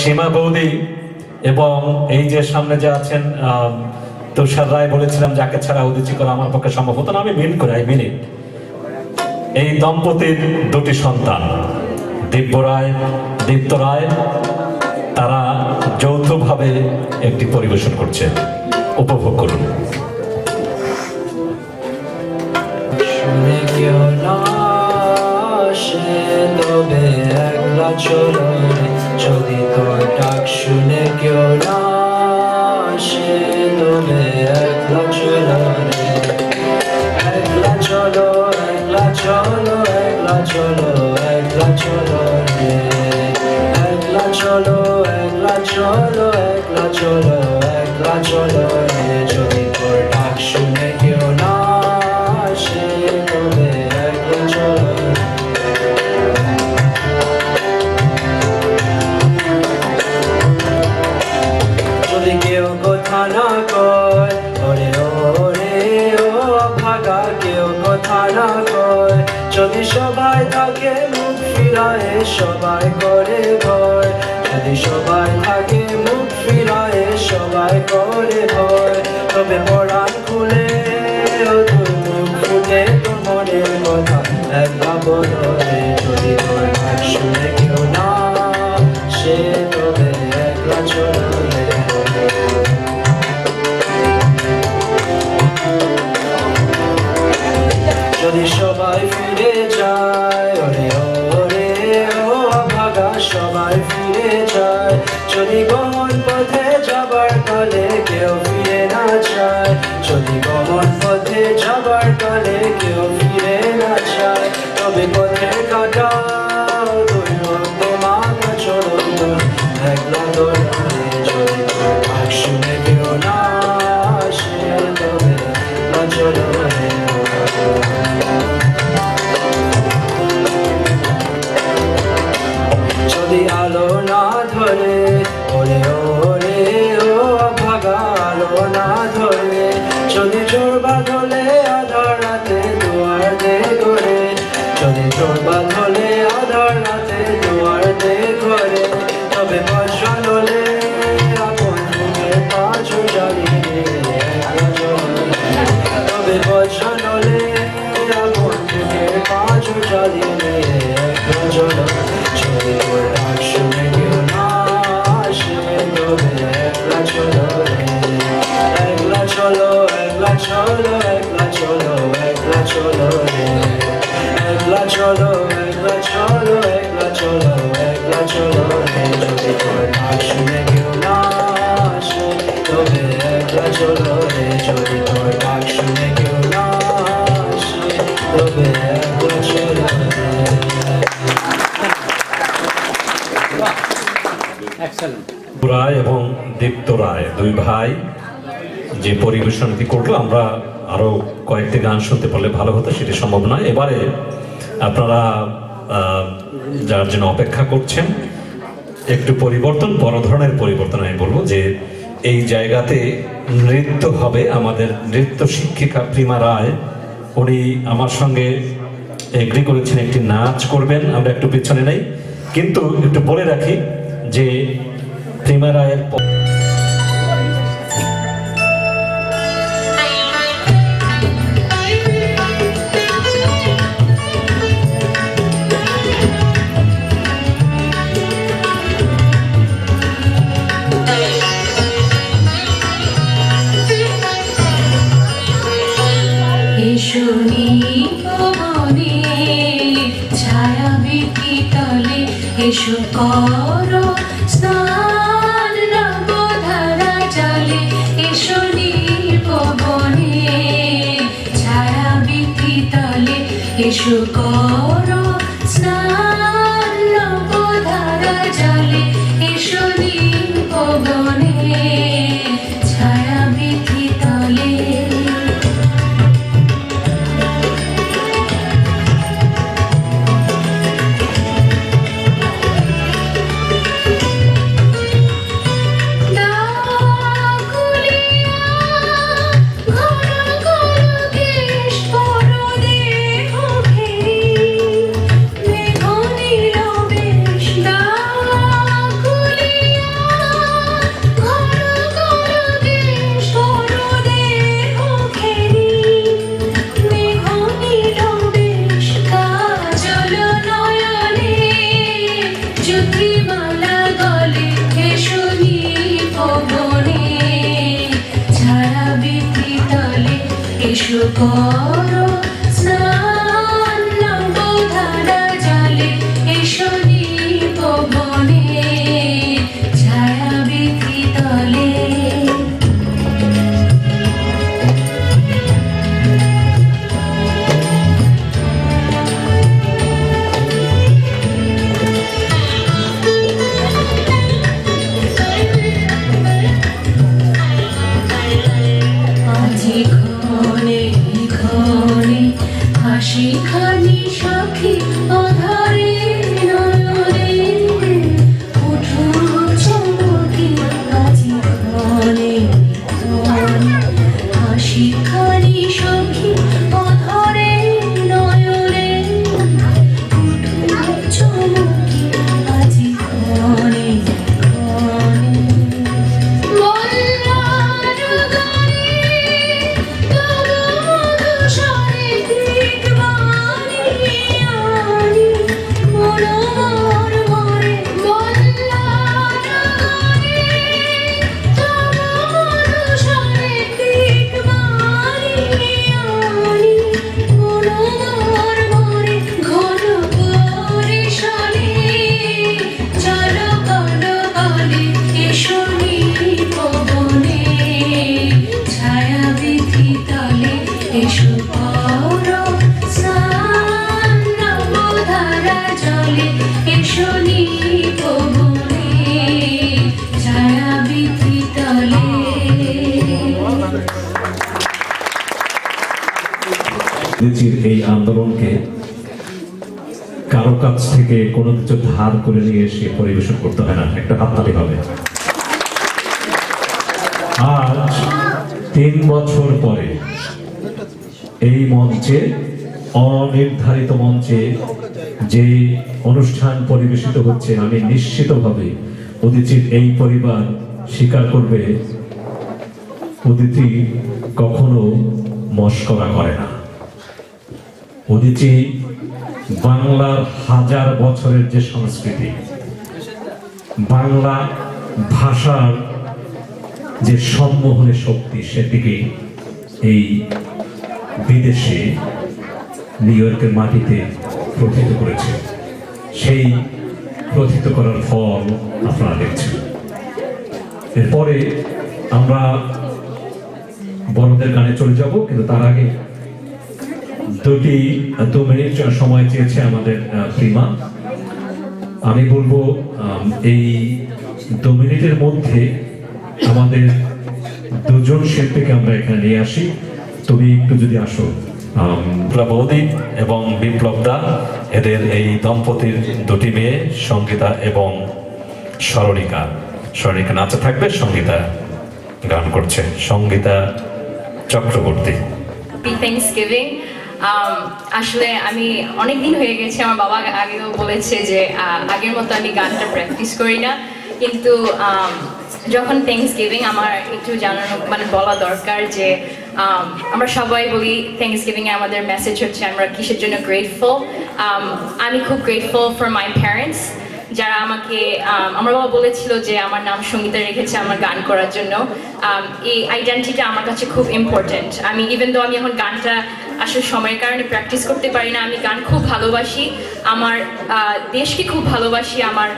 সীমা বৌদি এবং এই যে সামনে যে আছেন তুষার রায়, বলেছিলাম যাকে ছাড়া উদিচি করা আমার পক্ষে সম্ভব হতো না, আমি মিন করি, আই মিন ইট। এই দম্পতির দুটি সন্তান দিব্য রায়, দীপ্ত রায়, তারা যৌথভাবে একটি পরিবেশন করছে, উপভোগ করুন। শুনে কেউ না আসে তবে একলা চলো রে, যদি তোর ডাক শুনে কেউ না আসে তবে একলা চলো রে। একলা চলো, একলা চলো, একলা চলো, একলা চলো রে। একলা চলো, একলা চলো, একলা চলো, একলা চলো রে, যদি তোর ডাক শুনে কেউ না আসে তবে একলা চলো রে। যদি কেউ কথা না কয় ওরে ওরে ও ভাগা, কেউ কথা না কয়, যদি সবাই থাকে মুখ ফিরায় সবাই করে ভয়, যদি সবাই থাকে মুখ ফিরায় সবাই করে ভয়, তবে পরাণ খুলে ও তোর মুখ ফুটে তোর মনের কথা একলা বলো রে, যদি তোর ডাক শুনে কেউ না সে তবে একলা চলো রে। যদি সবাই ফিরে যায় ওরে ওরে ও ভাগা, সবাই ফিরে যায়, যদি গমন পথে যাবার কালে কেউ ফিরে না যায়, যদি গমন পথে যাবার কালে কেউ ফিরে না যায়, তবে পথের কাটা তোমাকে চলো একলা দোলে, যদি তোর ডাক শুনে কেউ না আসে তবে একলা চলো রে। যদি আলো না ধরে ওরে ওরে ও ভাগা, আলো না ধরে, যদি চোর বাঁধলে আধার রাতে দুয়ার দে করে, যদি চোর বাঁধলে আধার রাতে দুয়ার দে করে, তবে বর্ষা হলে আপন মুখে পাঁচ জ্বালিয়ে একলা চলো রে। তবে বর্ষা হলে আপন মুখে পাঁচ জ্বালিয়ে একলা চলো, যদি তোর ডাক শুনে কেউ না আসে তবে একলা চলো রে। একলা চলো, একলা চলো, একলা চলো, একলা চলো রে। একলা চলো, একলা চলো, একলা চলো, একলা চলো রে, যদি তোর ডাক শুনে কেউ না আসে তবে একলা চলো রে, যদি তোর ডাক শুনে কেউ না আসে তবে একলা চলো রে। রায় এবং দীপ্ত রায় দুই ভাই যে পরিবেশনটি করলো, আমরা আরো কয়েকটি গান শুনতে পারলে ভালো হতো, সেটি সম্ভব নয়। এবারে আপনারা যার জন্য অপেক্ষা করছেন একটু পরিবর্তন, বড় ধরনের পরিবর্তন। আমি বলবো যে এই জায়গাতে নৃত্য হবে, আমাদের নৃত্য শিক্ষিকা প্রিমা রায় উনি আমার সঙ্গে এগ্রি করেছেন একটি নাচ করবেন, আমরা একটু পিছনে নেই, কিন্তু একটু বলে রাখি যে প্রিমা রায়ের এসো করো স্নান নবধারা জলে, এসো নির্ভবনে ছায়া বৃত্তি তলে, এসো করো স্নান নবধারা জলে, এসো নির্ভবনে ছায়া বৃত্তি তলে। ঘন ঘন কেশ পরো দেহ ঘেরি, করো স্নান নবধারা জলে এসো নিপবনে ছায়া বিথি তলে আজি ক্ষণে ক্ষণে হাসি খানি সখী অধরে নয়নে উঠুন চমকি আজি ক্ষণে ক্ষণে হাসি খানি সখী অধরে নয়নে উঠুন চমকি আজি ক্ষণে ক্ষণে এসো করো স্নান নবধারা জলে এসো নিপবনে ছায়া বিথি তলে গান্ধীজির এই আন্দোলনকে কারো কাছ থেকে কোনো কিছু ধার করে নিয়ে এসে পরিবেশন করতে হয় না, একটা হাততালি হবে। আজ 3 বছর পরে এই মঞ্চে, অনির্ধারিত মঞ্চে যে অনুষ্ঠান পরিবেশিত হচ্ছে, আমি নিশ্চিতভাবে উদীচীর এই পরিবার স্বীকার করবে, উদীচী কখনো মস্করা করে না। উদীচী বাংলার 1000 বছরের যে সংস্কৃতি, বাংলা ভাষার যে সম্মোহনের শক্তি, সেটিকে এই বিদেশে নিউ ইয়র্কের মাটিতে প্রথিত করেছে। সেই প্রথিত করার ফল আপনারা দেখছেন। এরপরে আমরা বড়দের গানে চলে যাব, কিন্তু তার আগে 2 মিনিট সময় চেয়েছে আমাদের প্রিমা। আমি বলবো এই 2 মিনিটের মধ্যে আমাদের 2জন শিল্পীকে আমরা এখানে নিয়ে আসি। তুমি একটু যদি আসো। বৌদি এবং বিপ্লব দা, এদের এই দম্পতির 2টি মেয়ে, সঙ্গীতা এবং স্মরণিকা। স্মরণিকা নাচে থাকবে, সঙ্গীতা গান করছে, সঙ্গীতা চক্রবর্তী। থ্যাঙ্কসগিভিং। আসলে আমি অনেক দিন হয়ে গেছে, আমার বাবা আগেও বলেছে যে আগের মতো আমি গানটা প্র্যাকটিস করি না, কিন্তু যখন থ্যাঙ্কসগিভিং আমার একটু জানানো বলা দরকার যে আমরা সবাই বলি থ্যাঙ্কসগিভিংয়ে আমাদের মেসেজ হচ্ছে আমরা কিসের জন্য গ্রেটফুল। আমি খুব গ্রেটফুল ফর মাই প্যারেন্টস, যারা আমাকে আমার বাবা বলেছিল যে আমার নাম সঙ্গীতা রেখেছে আমার গান করার জন্য। এই আইডেন্টিটিটা আমার কাছে খুব ইম্পর্টেন্ট। আমি ইভেন দো আমি এখন গানটা আসলে সময়ের কারণে প্র্যাকটিস করতে পারি না, আমি গান খুব ভালোবাসি, আমার দেশকে খুব ভালোবাসি, আমার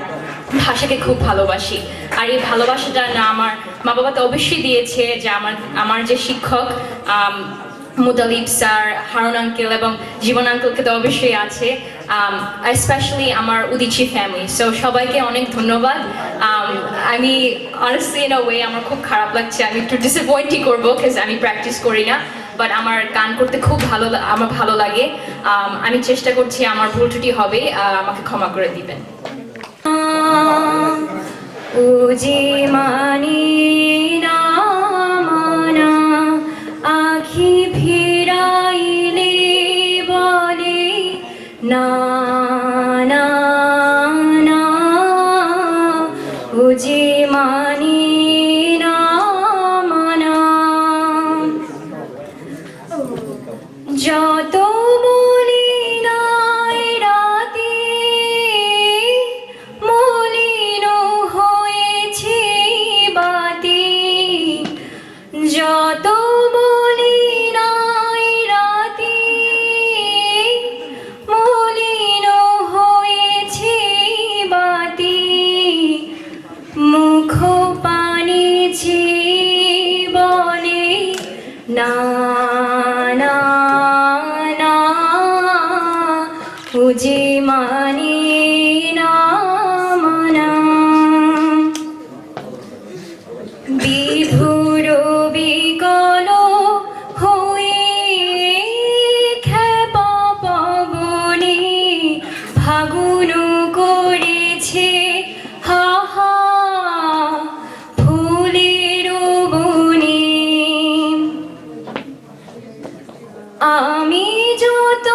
ভাষাকে খুব ভালোবাসি। আর এই ভালোবাসাটা না আমার মা বাবা তো অবশ্যই দিয়েছে, যে আমার যে শিক্ষক মুতালিব স্যার, হারুন আঙ্কেল এবং জীবন আঙ্কেলকে তো অবশ্যই আছে, স্পেশালি আমার উদীচী ফ্যামিলি। সো সবাইকে অনেক ধন্যবাদ। আমি অনেস্টলি ইন আ ওয়ে আমার খুব খারাপ লাগছে, আমি একটু ডিসঅ্যাপয়েন্টই করবো, বিকজ আমি প্র্যাকটিস করি না, বাট আমার গান করতে খুব আমার ভালো লাগে। আমি চেষ্টা করছি, আমার ভুল ত্রুটি হবে, আমাকে ক্ষমা করে দিবেন। ও যে মানি না মানা আখি ফিরাইলে বলে না না না, ও যে মানি না মানা যত বলি নাই রাতে মলিন হয়েছে বাতি, যত বলি নাই না না না উজি মানি না মানা বিধুর বিকল হয়ে খেপা পবনে ফাগুন করেছে হা হা ফুলের বনে আমি যত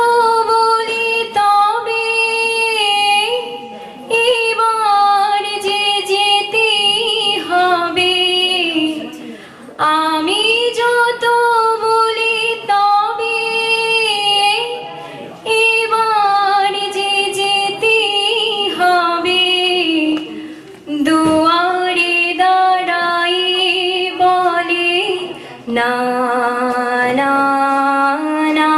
বলি তবে এবার যে যেতে হবে আমি যত বলি তবে এবার যে যেতে হবে দুয়ারে দাঁড়াই বলে না না না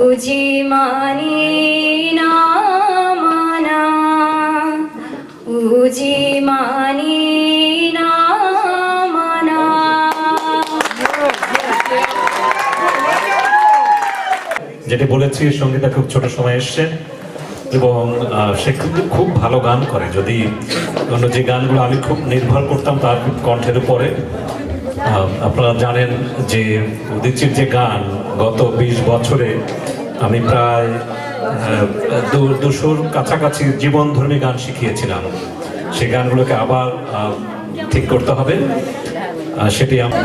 উজি মানে না মানা উজি মানে না মানা যেটি বলেছি সঙ্গীতা খুব ছোট সময় এসছে এবং সে কিন্তু খুব ভালো গান করে। যদি অন্য যে গানগুলো আমি খুব নির্ভর করতাম তার কণ্ঠের উপরে, আপনারা জানেন যে উদিচির যে গান গত 20 বছরে আমি প্রায় 200-র কাছাকাছি জীবনধর্মী গান শিখিয়েছিলাম। সেই গানগুলোকে আবার ঠিক করতে হবে, সেটি আমরা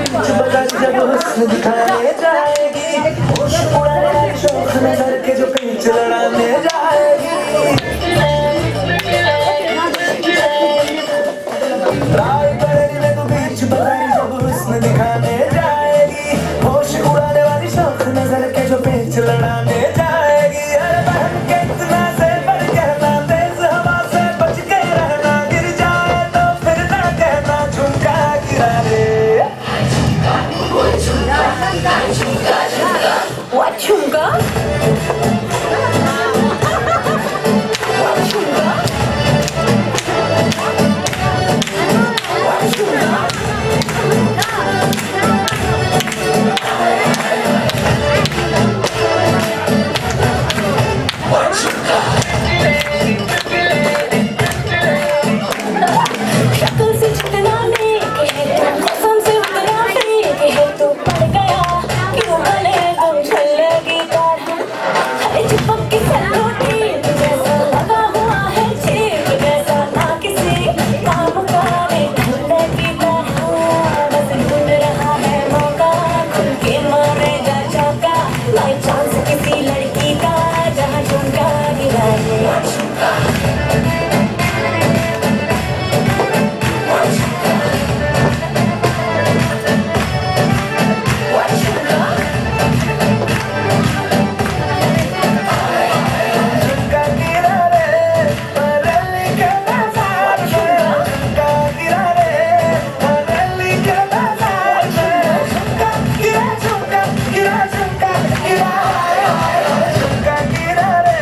दिखाने जाएगी होश उड़ाने शौक नजर के जो पिंच लड़ाने जाएगी राय बरेली में तू बीच बरेली जब हुस्न दिखाने जाएगी होश उड़ाने वाली शौक नजर के जो पिंच लड़ाने जाएगी अरे बहन के इतना से बढ़ कहना तेज हवा से बच के रहना गिर जाए तो फिर ना कहना झुमका गिरा रे What chunga? शक्ल से छुटना लेके है तू कसम से उतरा फेंके है तू पड़ गया क्यों गले गुम लगी तरह अरे चिपक के सलोटी जैसा लगा हुआ है चेप जैसा ना किसी काम का एक धुंधले की तरह बस ढूंढ रहा है मौका खुल के मारे जा चौका बाई चांस किसी लड़की का जहाँ झुमका गिरा है झुमका गिरा रे बरेली के बाजार में झुमका गिरा रे बरेली के बाजार में झुमका गिरा झुमका गिरा झुमका गिरा झुमका गिरा रे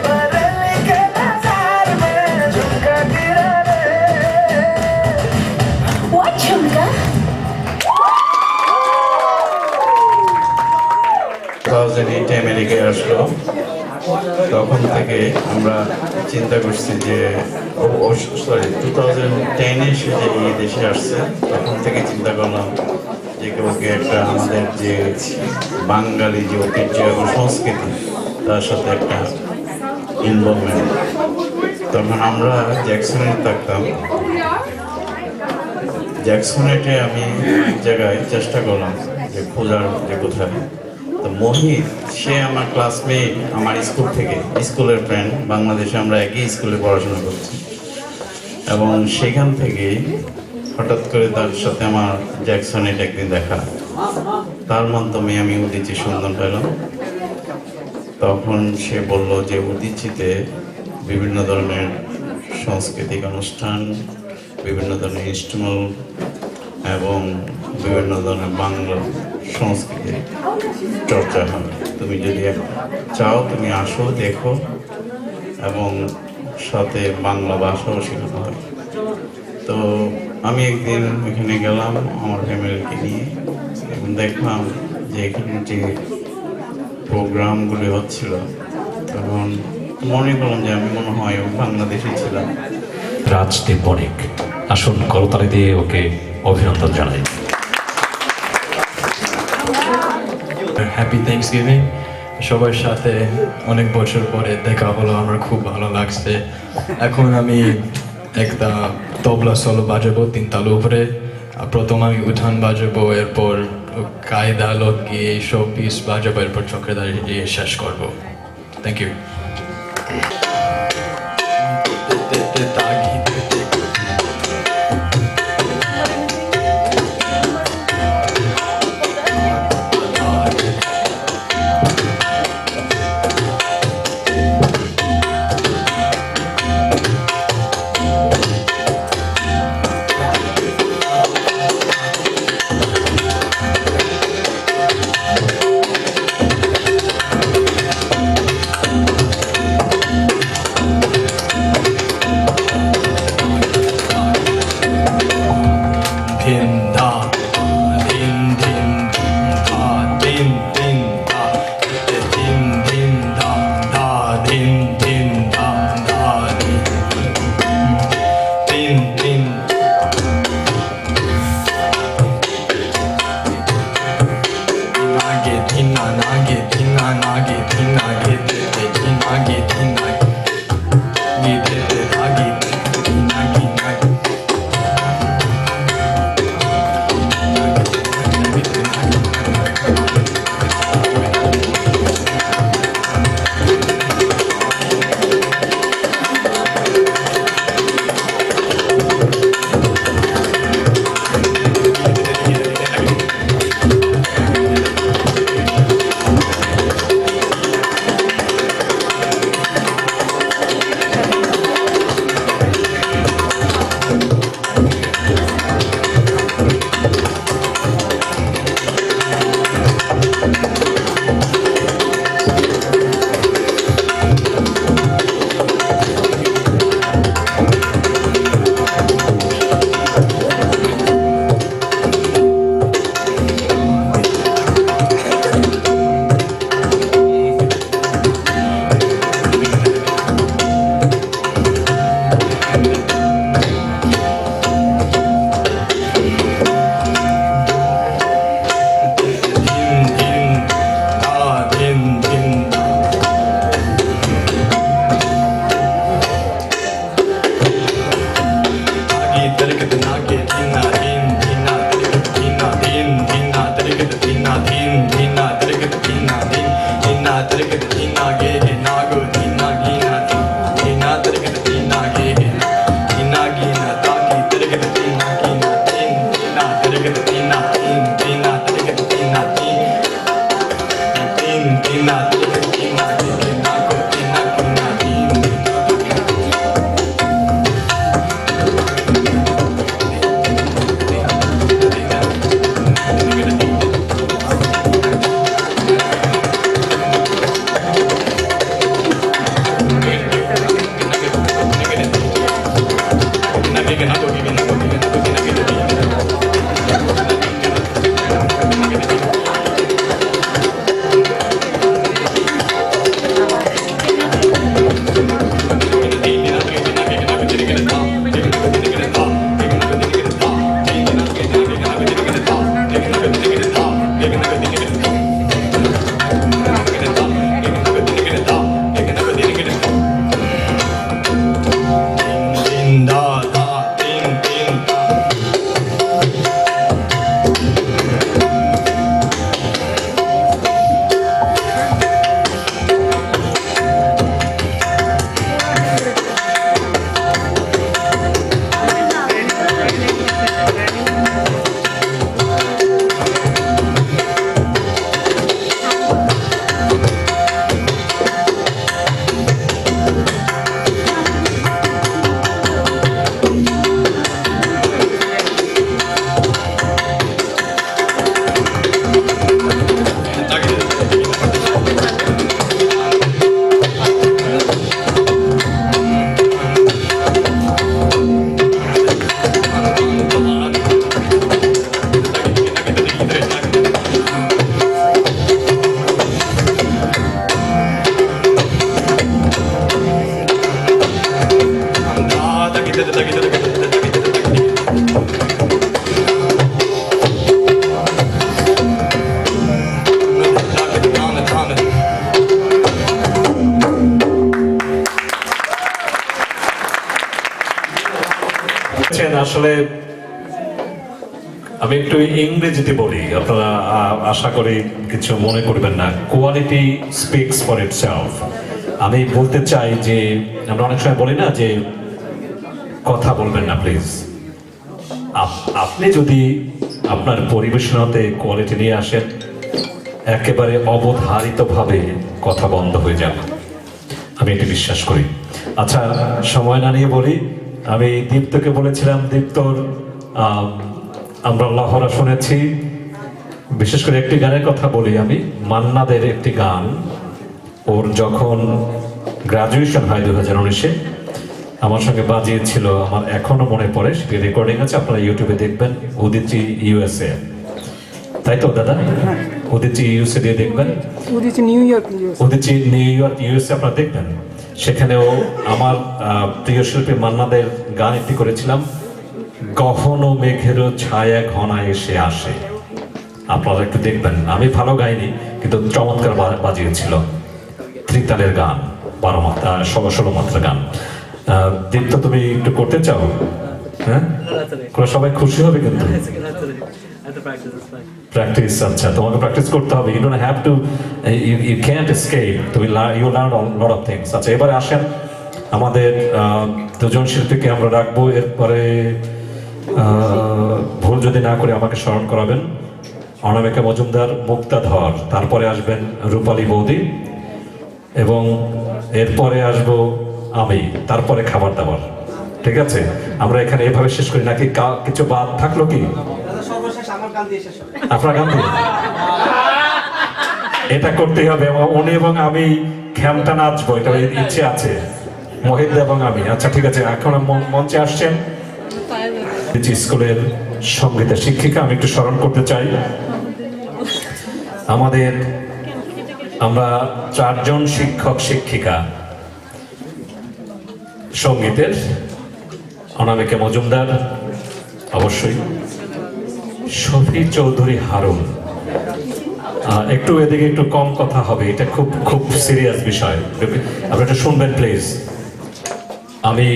बरेली के बाजार में झुमका गिरा रे What chunga? 2008 আমেরিকায় আসলো, তখন থেকে আমরা চিন্তা করছি যে 2010-এ সে যে এই দেশে আসছে তখন থেকে চিন্তা করলাম যে ওকে একটা আমাদের যে বাঙালি যে ঐতিহ্য এবং সংস্কৃতি তার সাথে একটা ইনভলভমেন্ট। তখন আমরা জ্যাকসনে থাকতাম, জ্যাকসনেটে আমি এক জায়গায় চেষ্টা করলাম যে খোঁজার যে কোথায়, তো মোহিত সে আমার ক্লাসমেট, আমার স্কুল থেকে স্কুলের ফ্রেন্ড, বাংলাদেশে আমরা একই স্কুলে পড়াশোনা করছি এবং সেখান থেকে হঠাৎ করে তার সাথে আমার জ্যাকসনেট একদিন দেখা, তার মাধ্যমে আমি উদিচির সন্ধান পেলাম। তখন সে বলল যে উদিচিতে বিভিন্ন ধরনের সাংস্কৃতিক অনুষ্ঠান, বিভিন্ন ধরনের ইনস্ট্রুমেন্ট এবং বিভিন্ন ধরনের বাংলা সংস্কৃতির চর্চা হয়। তুমি যদি চাও তুমি আসো, দেখো, এবং সাথে বাংলা ভাষাও শেখানো হয়। তো আমি একদিন ওইখানে গেলাম আমার ফ্যামিলিকে নিয়ে। এবং দেখলাম যে এখানে যে প্রোগ্রামগুলি হচ্ছিল, তখন মনে করলাম যে আমি মনে হয় বাংলাদেশে ছিলাম। রাজদীপ বণিক, আসুন করতালি দিয়ে ওকে অভিনন্দন জানাই। Happy Thanksgiving. সবার সাথে অনেক বছর পরে দেখা হলো, আমার খুব ভালো লাগছে। এখন আমি একটা তবলা সোলো বাজাবো 3 তালের উপরে। প্রথম আমি উঠান বাজাবো, এরপর কায়দা লোক গিয়ে এইসব পিস বাজাবো, এরপর চক্রধারী দিয়ে শেষ করবো। Thank you. আসলে আমি একটু ইংরেজিতে বলি, আপনারা আশা করি কিছু মনে করবেন না। Quality speaks for itself. আমি বলতে চাই যে আমরা অনেক সময় বলি না যে কথা বলবেন না প্লিজ। আপনি যদি আপনার পরিবেশনাতে কোয়ালিটি নিয়ে আসেন, একেবারে অবধারিতভাবে কথা বন্ধ হয়ে যাবে, আমি এটি বিশ্বাস করি। আচ্ছা, সময় না নিয়ে বলি, আমি দীপ্তকে বলেছিলাম, দীপ্তর আমরা লহরা শুনেছি। বিশেষ করে একটি গানের কথা বলি আমি, মান্নাদের একটি গান, ওর যখন গ্রাজুয়েশন হয় 2019-এ, আমার সঙ্গে বাজিয়েছিল, আমার এখনো মনে পড়ে, সেটি রেকর্ডিং আছে, আপনারা ইউটিউবে দেখবেন, উদিচি ইউএসএ, তাই তো দাদা? উদিচি ইউএসএ দিয়ে দেখবেন, উদিচি নিউ ইয়র্ক ইউএসএ আপনারা দেখবেন। সেখানেও আমার প্রিয় শিল্পী মান্নাদের গান একটি করেছিলাম, গহন মেঘেরও ছায়া ঘনা এসে আসে। আপনারা একটু দেখবেন, আমি ভালো গাইনি কিন্তু চমৎকার বাজিয়েছিল। ত্রিতালের গান, 12 মাত্রা 16 মাত্রা গান। দীপ্ত, তুমি একটু করতে চাও? হ্যাঁ, সবাই খুশি হবে কিন্তু। প্র্যাকটিস, আচ্ছা, তোমাকে প্র্যাকটিস করতে হবে। You don't have to, you can't escape, তুমি you learn lot of things. আচ্ছা, এবারে আসেন, আমাদের দুজন শিল্পীকে আমরা রাখবো। এরপরে ভুল যদি না করে আমাকে স্মরণ করাবেন, অনামিকা মজুমদার, মুক্তাধর, তারপরে আসবেন রূপালী বৌদি, এবং এরপরে আসবো আমি, তারপরে খাবার দাবার। ঠিক আছে, আমরা এখানে এভাবে শেষ করি নাকি কিছু বাদ থাকলো কি? আপনার গান দিয়ে এটা করতেই হবে। উনি এবং আমি খেমটা নাচবো, এটা ইচ্ছে আছে, মোহিত এবং আমি। আচ্ছা ঠিক আছে, এখন মঞ্চে আসছেন স্কুলের সঙ্গীতের শিক্ষিকা। আমি একটু স্মরণ করতে চাই, আমাদের আমরা 4 জন শিক্ষক শিক্ষিকা সঙ্গীতের, অনামিকা মজুমদার, অবশ্যই শফি চৌধুরী হারুন। একটু এদিকে একটু কম কথা হবে, এটা খুব খুব সিরিয়াস বিষয়, আপনি একটু শুনবেন প্লিজ। আমি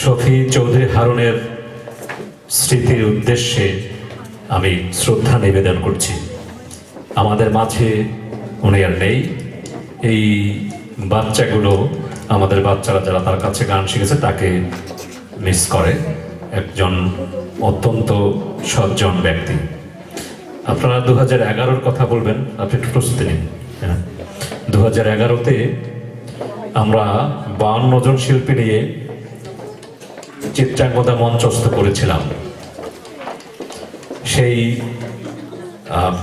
শফি চৌধুরী হারুনের স্মৃতির উদ্দেশ্যে আমি শ্রদ্ধা নিবেদন করছি। আমাদের মাঝে উনি আর নেই। এই বাচ্চাগুলো, আমাদের বাচ্চারা যারা তার কাছে গান শিখেছে, তাকে মিস করে। একজন অত্যন্ত সজ্জন ব্যক্তি। আপনারা 2011-র কথা বলবেন, আপনি একটু প্রস্তুতি নিন। 2011-তে আমরা 52 জন শিল্পী নিয়ে চিত্রাঙ্গদা মঞ্চস্থ করেছিলাম। সেই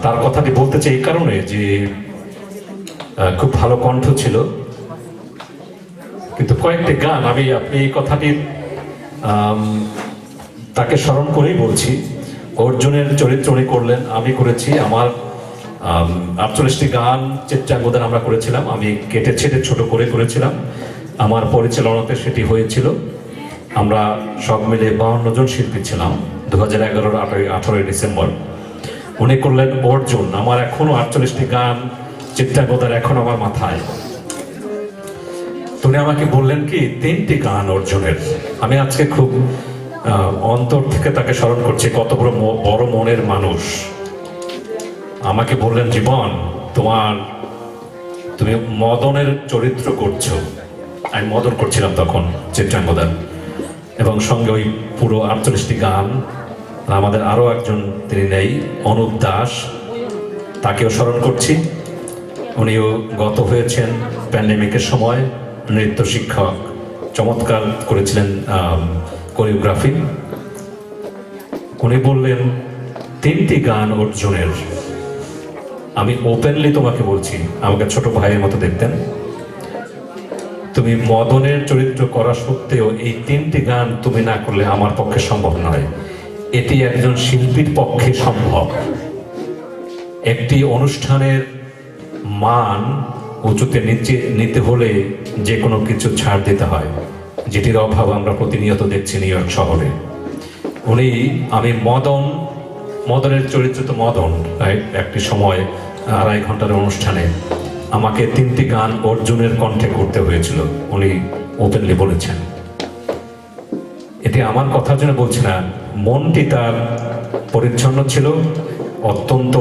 তার কথাটি বলতে চাই এই কারণে যে খুব ভালো কণ্ঠ ছিল, কিন্তু কয়েকটি গান আপনি এই কথাটি তাকে স্মরণ করেই বলছি। অর্জুনের চরিত্র উনি করলেন, আমি করেছি। আমার 48টি গান চিত্রাঙ্গদান আমরা করেছিলাম, আমি কেটে ছেটে ছোট করে করেছিলাম। আমার পরিচালনাতে সেটি হয়েছিল। আমরা সব মিলে 52 জন শিল্পী ছিলাম 2011-র 18 ডিসেম্বর। উনি করলেন অর্জুন। আমার এখনো 48টি গান চিত্রাঙ্গদার এখন আমার মাথায়। উনি আমাকে বললেন কি 3টি গান অর্জুনের। আমি আজকে খুব অন্তর থেকে তাকে স্মরণ করছি, কত বড় মনের মানুষ। আমাকে বললেন, জীবন, তুমি মদনের চরিত্র করছো। আমি মদন করছিলাম তখন চিত্রাঙ্গদার, এবং সঙ্গে ওই পুরো 48টি গান। আমাদের আরো একজন তিনি নেই, অনুপ দাস, তাকেও স্মরণ করছি। উনিও গত হয়েছেন প্যান্ডেমিকের সময়, নৃত্য শিক্ষক, চমৎকার করেছিলেন কোরিওগ্রাফি। উনি বললেন 3টি গান অর্জুনের। আমি ওপেনলি তোমাকে বলছি, আমাকে ছোট ভাইয়ের মতো দেখতেন। তুমি মদনের চরিত্র করা সত্ত্বেও এই 3টি গান তুমি না করলে আমার পক্ষে সম্ভব নয়। এটি একজন শিল্পীর পক্ষে সম্ভব। একটি অনুষ্ঠানের মান উঁচুতে নিতে হলে যে কোনো কিছু ছাড় দিতে হয়, যেটির অভাব আমরা প্রতিনিয়ত দেখছি নিউ ইয়র্ক শহরে। আমি মদনের চরিত্র তো মদন, একটি সময় 2.5 ঘন্টার অনুষ্ঠানে আমাকে 3টি গান অর্জুনের কণ্ঠে করতে হয়েছিল, উনি ওপেনলি বলেছেন। এটি এটি আমার কথার জন্য বলছি না, মনটি তার পরিচ্ছন্ন ছিল, অত্যন্ত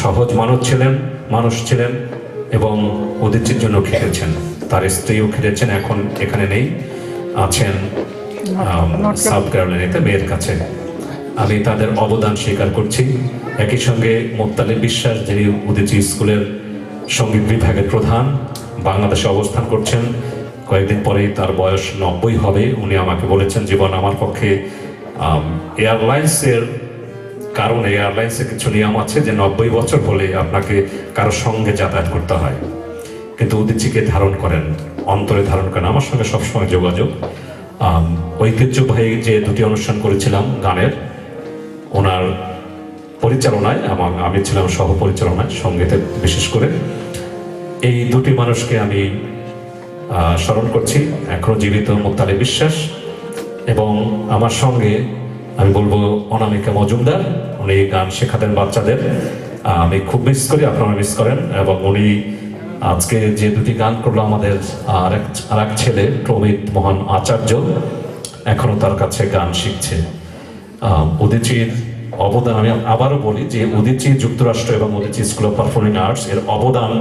সহজ মানুষ ছিলেন এবং উদীচীর জন্য খেটেছেন। তার স্ত্রীও খেটেছেন, এখন এখানে নেই, আছেন সাউথ ক্যারোলাইনাতে মেয়ের কাছে। আমি তাদের অবদান স্বীকার করছি। একই সঙ্গে মোত্তালিব বিশ্বাস, যিনি উদীচী স্কুলের সঙ্গীত বিভাগের প্রধান, বাংলাদেশে অবস্থান করছেন। কয়েকদিন পরেই তার বয়স 90 হবে। উনি আমাকে বলেছেন, জীবন আমার পক্ষে এয়ারলাইন্সের কারণে এয়ারলাইন্সের কিছু নিয়ম আছে যে 90 বছর হলে আপনাকে কারো সঙ্গে যাতায়াত করতে হয়, কিন্তু উদীচীকে ধারণ করেন, অন্তরে ধারণ করেন। আমার সঙ্গে সবসময় যোগাযোগ। ঐতিহ্যবাহী যে দুটি অনুষ্ঠান করেছিলাম গানের, ওনার পরিচালনায় এবং আমি ছিলাম সহপরিচালনায়, সঙ্গীতে বিশেষ করে। এই দুটি মানুষকে আমি স্মরণ করছি, এখনো জীবিত মোত্তালিব বিশ্বাস এবং আমার সঙ্গে আমি বলবো অনামিকা মজুমদার। উনি গান শেখাতেন বাচ্চাদের, আমি খুব মিস করি, আপনারা মিস করেন। এবং উনি আজকে যে দুটি গান করলো, আমাদের আর এক ছেলে প্রমিত মোহন আচার্য এখনো তার কাছে গান শিখছে। উদীচীর অবদান, আমি আবারও বলি যে উদীচী যুক্তরাষ্ট্র এবং Udichi school of performing arts এর অবদান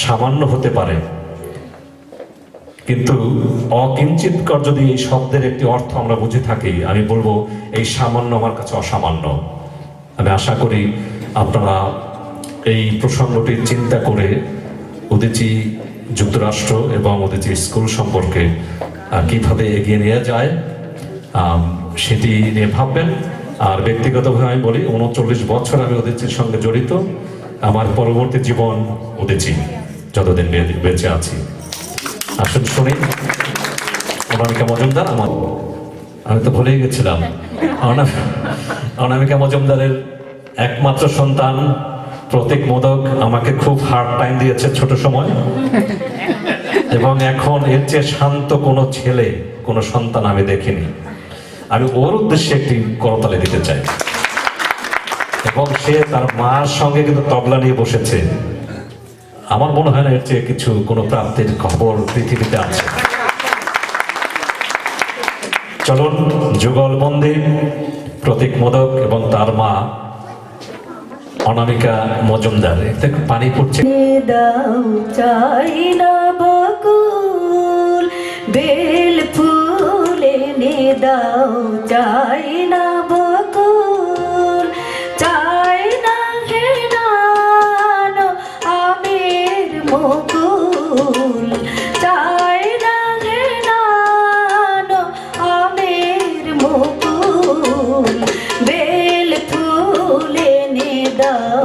সামান্য হতে পারে, কিন্তু অকিঞ্চিৎকর যদি এই শব্দের একটি অর্থ আমরা বুঝে থাকি, আমি বলবো এই সামান্য আমার কাছে অসামান্য। আমি আশা করি আপনারা এই প্রসঙ্গটি চিন্তা করে উদীচী যুক্তরাষ্ট্র এবং উদীচী স্কুল সম্পর্কে কিভাবে এগিয়ে নিয়ে যায় সেটি নিয়ে ভাববেন। আর ব্যক্তিগতভাবে আমি বলি, 39 বছর আমি উদীচীর সঙ্গে জড়িত। আমার পরবর্তী জীবন উদীচী, যতদিন বেঁচে আছি। আসুন শুনি অনামিকা মজুমদার। আমি তো ভুলেই গেছিলাম, অনামিকা মজুমদারের একমাত্র সন্তান প্রতীক মোদক আমাকে খুব হার্ড টাইম দিয়েছে ছোট সময়, এবং এখন এর চেয়ে শান্ত কোনো ছেলে, কোনো সন্তান আমি দেখিনি। আমি ওর উদ্দেশ্যে একটি করতালি দিতে চাই। এবং সে তার মার সঙ্গে কিন্তু তবলা নিয়ে বসেছে। আমার মনে হয় না এর চেয়ে কিছু কোনো প্রাপ্তির খবর পৃথিবীতে আছে। চলুন যুগলবন্দী প্রতীক মোদক এবং তার মা অনামিকা মজুমদার। এতে পানি পড়ছে। দাও চাই না বকুল বেল ফুল এনে দাও চাই না বকুল, চাই না হে নানো আমের মুকুল, চাই না হে নানো আমের মুকুল, বেল ফুল এনে দাও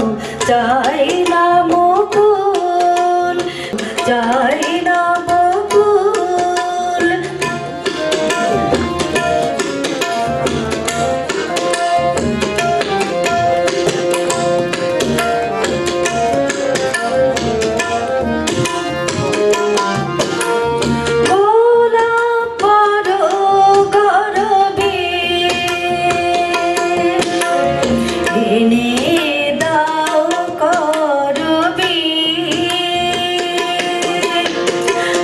চাই না মুকুল, চাই না বকুল। গোলাপ বড় গরবে এনে দাও করবি,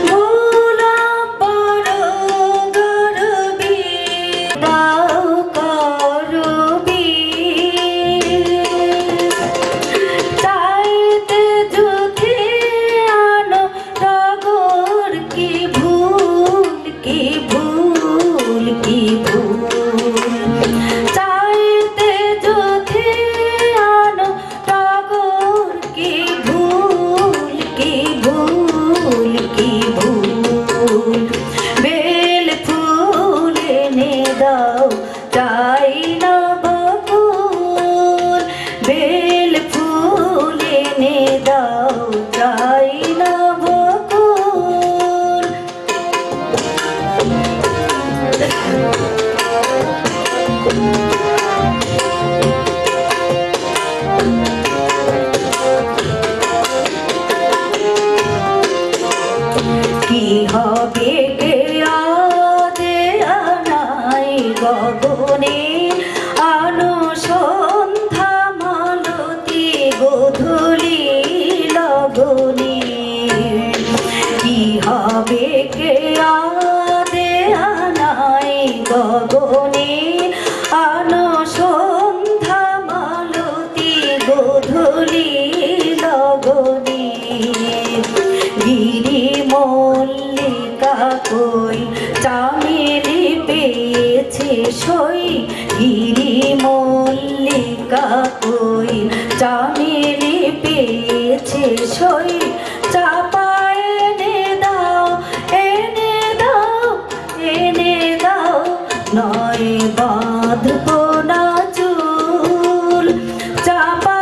গোলাপ বড় গরবে দাও করবি, চাইতে যদি আনো টগর কি ভুল, কি ভুল, কি ভুল, চাইতে যদি আনো টগর কি ভুল, কি ভুল, কি ভুল, বেল ফুল এনে দাও চাই না বকুল, বেল ফুল এনে দাও চাই না বকুল। কি হবে কে আদে আনাই গগনে, আনো সন্ধ্যা মালতী গোধূলি লগনে, কি হবে কে আদে আনাই গগনে। পেয়েছে সই গিরি মল্লিকা কই চামেলি পেয়েছে সই চাপা এনে দাও এনে দাও এনে দাও নয় বাঁধবো না চুল চাপা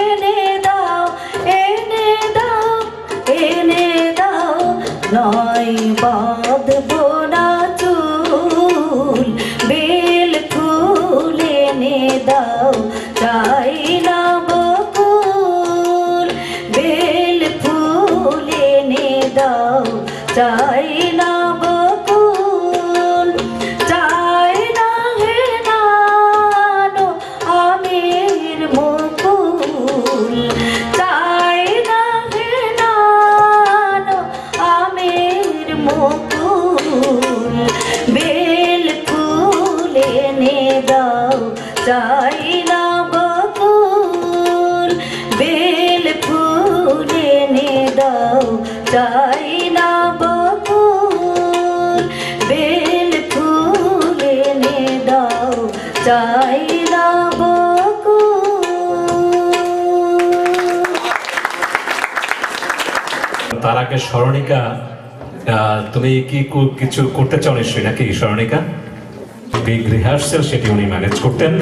এনে দাও এনে দাও এনে দাও নয় বাঁধবো না চুল বেল ফুল এনে দাও চাই না বকুল বেল ফুল এনে দাও চাই না বকুল চাই না হে নানো আমের মুকুল চাই না হে নানো আমের মুকুল বেল ফুল এনে দাও চাই না বকুল বেল ফুল এনে দাও চাই না বকুল বেল ফুল এনে দাও চাই না বকুল। তার আগে স্মরণিকা, তুমি কি কিছু করতে চাও নিশ্চয়ই নাকি স্মরণিকা? বিগ রিহার্সেল সেটি উনি ম্যানেজ করতেন।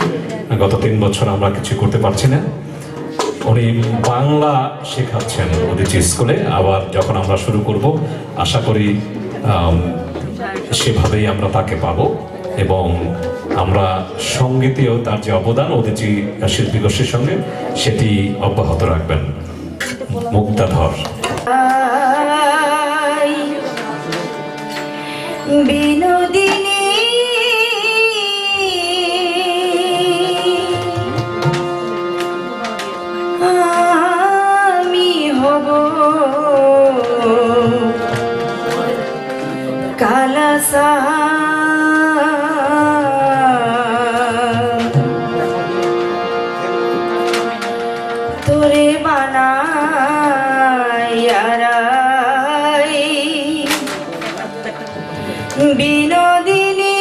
গত 3 বছর আমরা কিছু করতে পারছি না। উনি বাংলা শেখাচ্ছেন উদিচি স্কুলে। আবার যখন আমরা শুরু করব আশা করি সেভাবেই আমরা তাকে পাবো এবং আমরা সঙ্গীতেও তার যে অবদান উদিচি শিল্পী গোষ্ঠীর সঙ্গে সেটি অব্যাহত রাখবেন। মুক্তাধর বিনোদিনী আমি হব কালাসা তোরে বানাই বিনোদিনী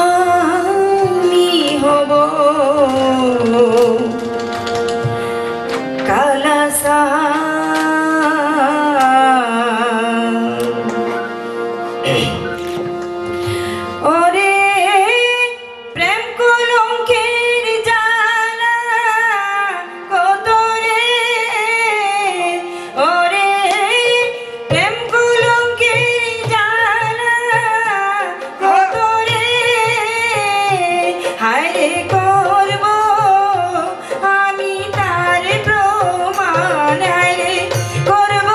আমি হব কালাসা ওরে প্রেম কলঙ্কের জালা কত রে ওরে প্রেম কলঙ্কের জালা কত রে হায় রে করব আমি তার প্রমাণ হায় রে করব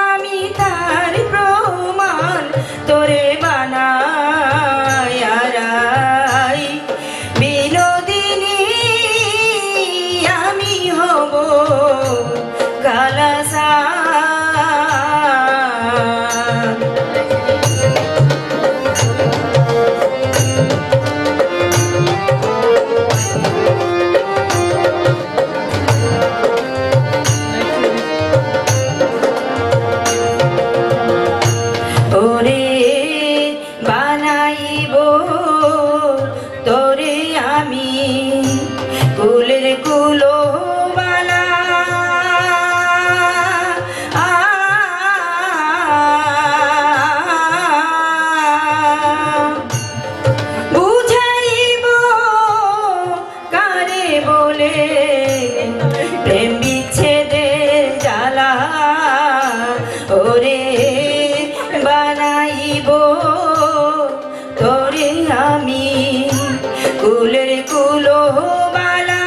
আমি তার প্রমাণ তোরে বানাই বিনোদিনী আমি হব কালাসা ওরে বানাইব তোরে আমি কুলের কুলো বালা বুঝাইব কারে বলে প্রেম বিচ্ছেদের জ্বালা ওরে বানাইব তোরে আমি কুলের কুলো বালা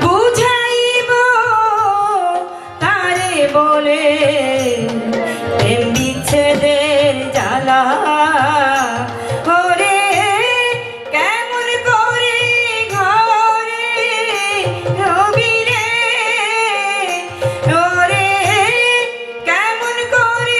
বুঝাইব তারে বলে প্রেম বিচ্ছেদের জ্বালা ওরে কেমন করে ঘরে রবি রে ওরে কেমন করে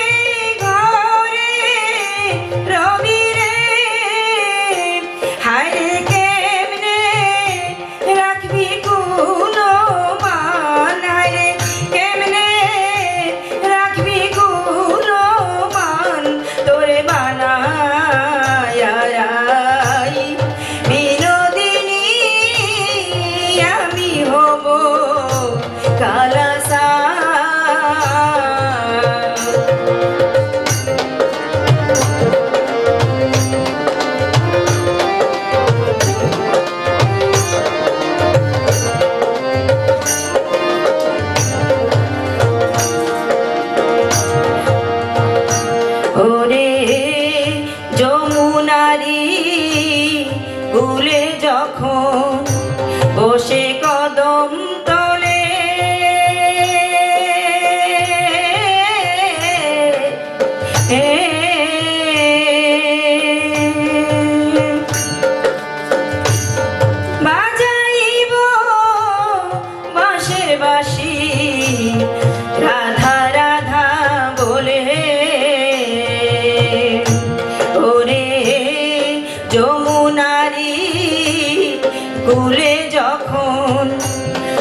কুলে যখন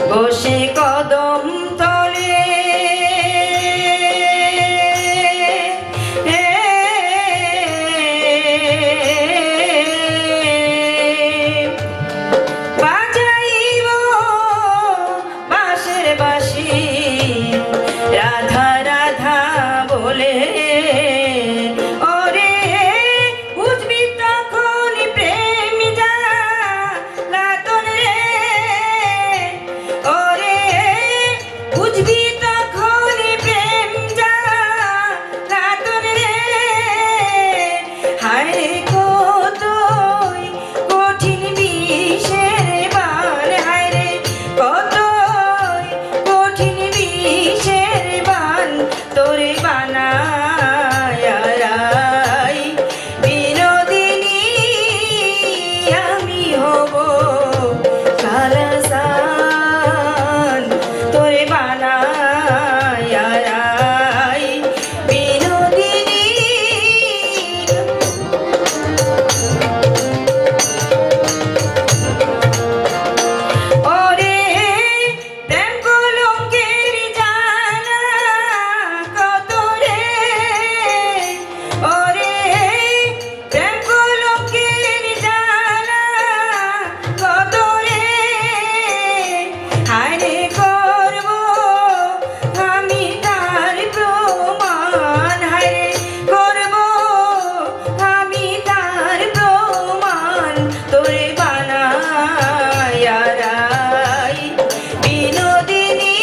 বসে কদম তলে বাজাইব বাঁশের বাঁশি রাধা রাধা বলে ওরে বুঝবি তখন প্রেম জ্বালাতন রে ওরে বুঝবি তখন প্রেম জ্বালাতন রে হায় কতই কঠিন বিষের বান হায় রে কতই কঠিন বিষের বান তোরে বানায় রাই বিনোদিনী আমি হব কালাসান তোরে বানায় রাই বিনোদিনী ওরে প্রেম কলঙ্কের জানা কত রে ওরে প্রেম কলঙ্কের জানা কত রে হায়রে করব আমি তার প্রমাণ হায়রে করব আমি তার প্রমাণ তোরে বানায় রাই বিনোদিনী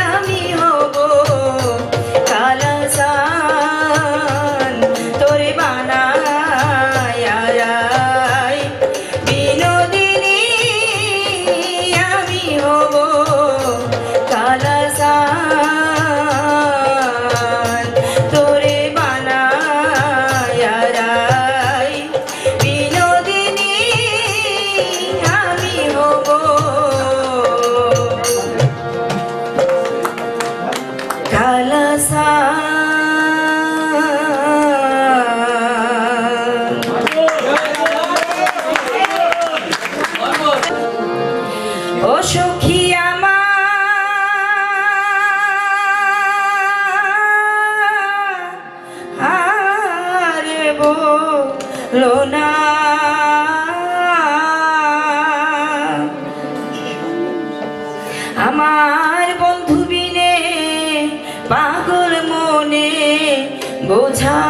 আমি হব কালাসান তোরে বানায় রাই বিনোদিনী আমি হব কালাসান তোরে বানায় রাই বিনোদিনী আমি হব কালাসান ও সখী আমার বলো না আমার বন্ধু বিনে পাগল মনে বোঝাইলে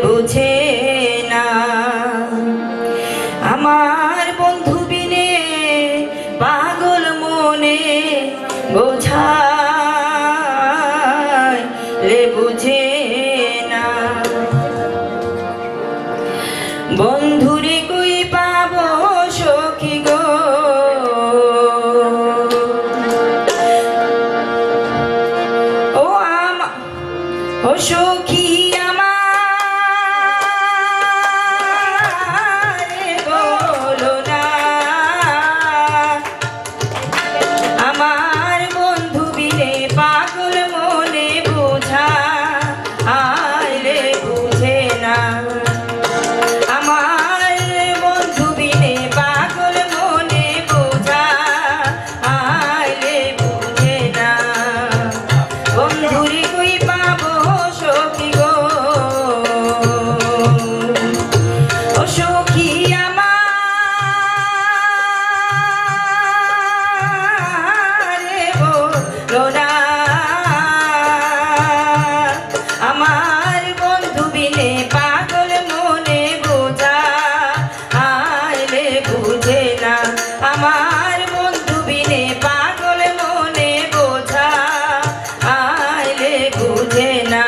বুঝে না আমার বন্ধু বিনে পাগল মনে বোঝাইলে বুঝে না বন্ধুরে কই পাবো সখী গো ও ও সখী আমার বলো না আমার বন্ধু বিনে পাগল মনে বোঝা আইলে বুঝে না আমার বন্ধু বিনে পাগল মনে বোঝা আইলে বুঝে না বন্ধুরে কই পাবো সখী গো ও সখী আমার বলো না আমার বন্ধু বিনে পাগল মনে বোঝা আইলে বুঝে না আমার বন্ধু বিনে পাগল মনে বোঝা আইলে বুঝে না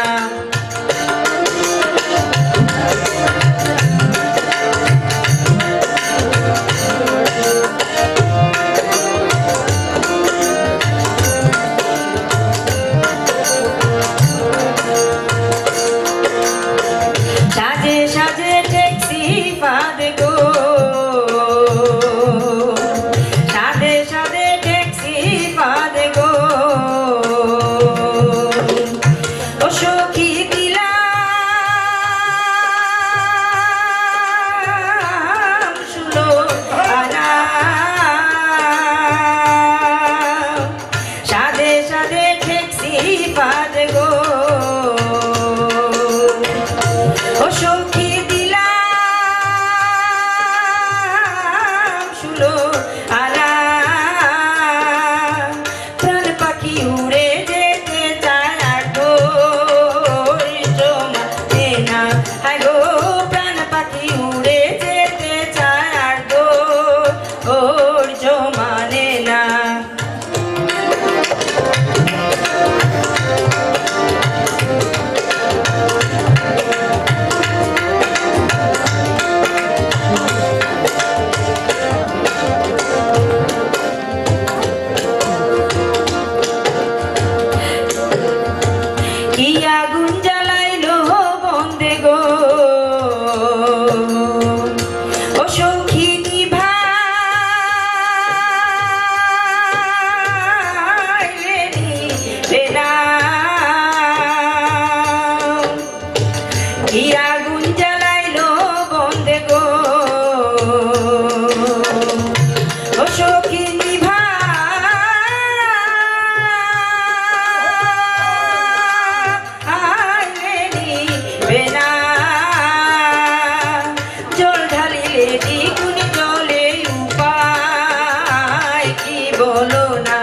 ঢালিলে দ্বিগুণ জলে উপায় কি বলো না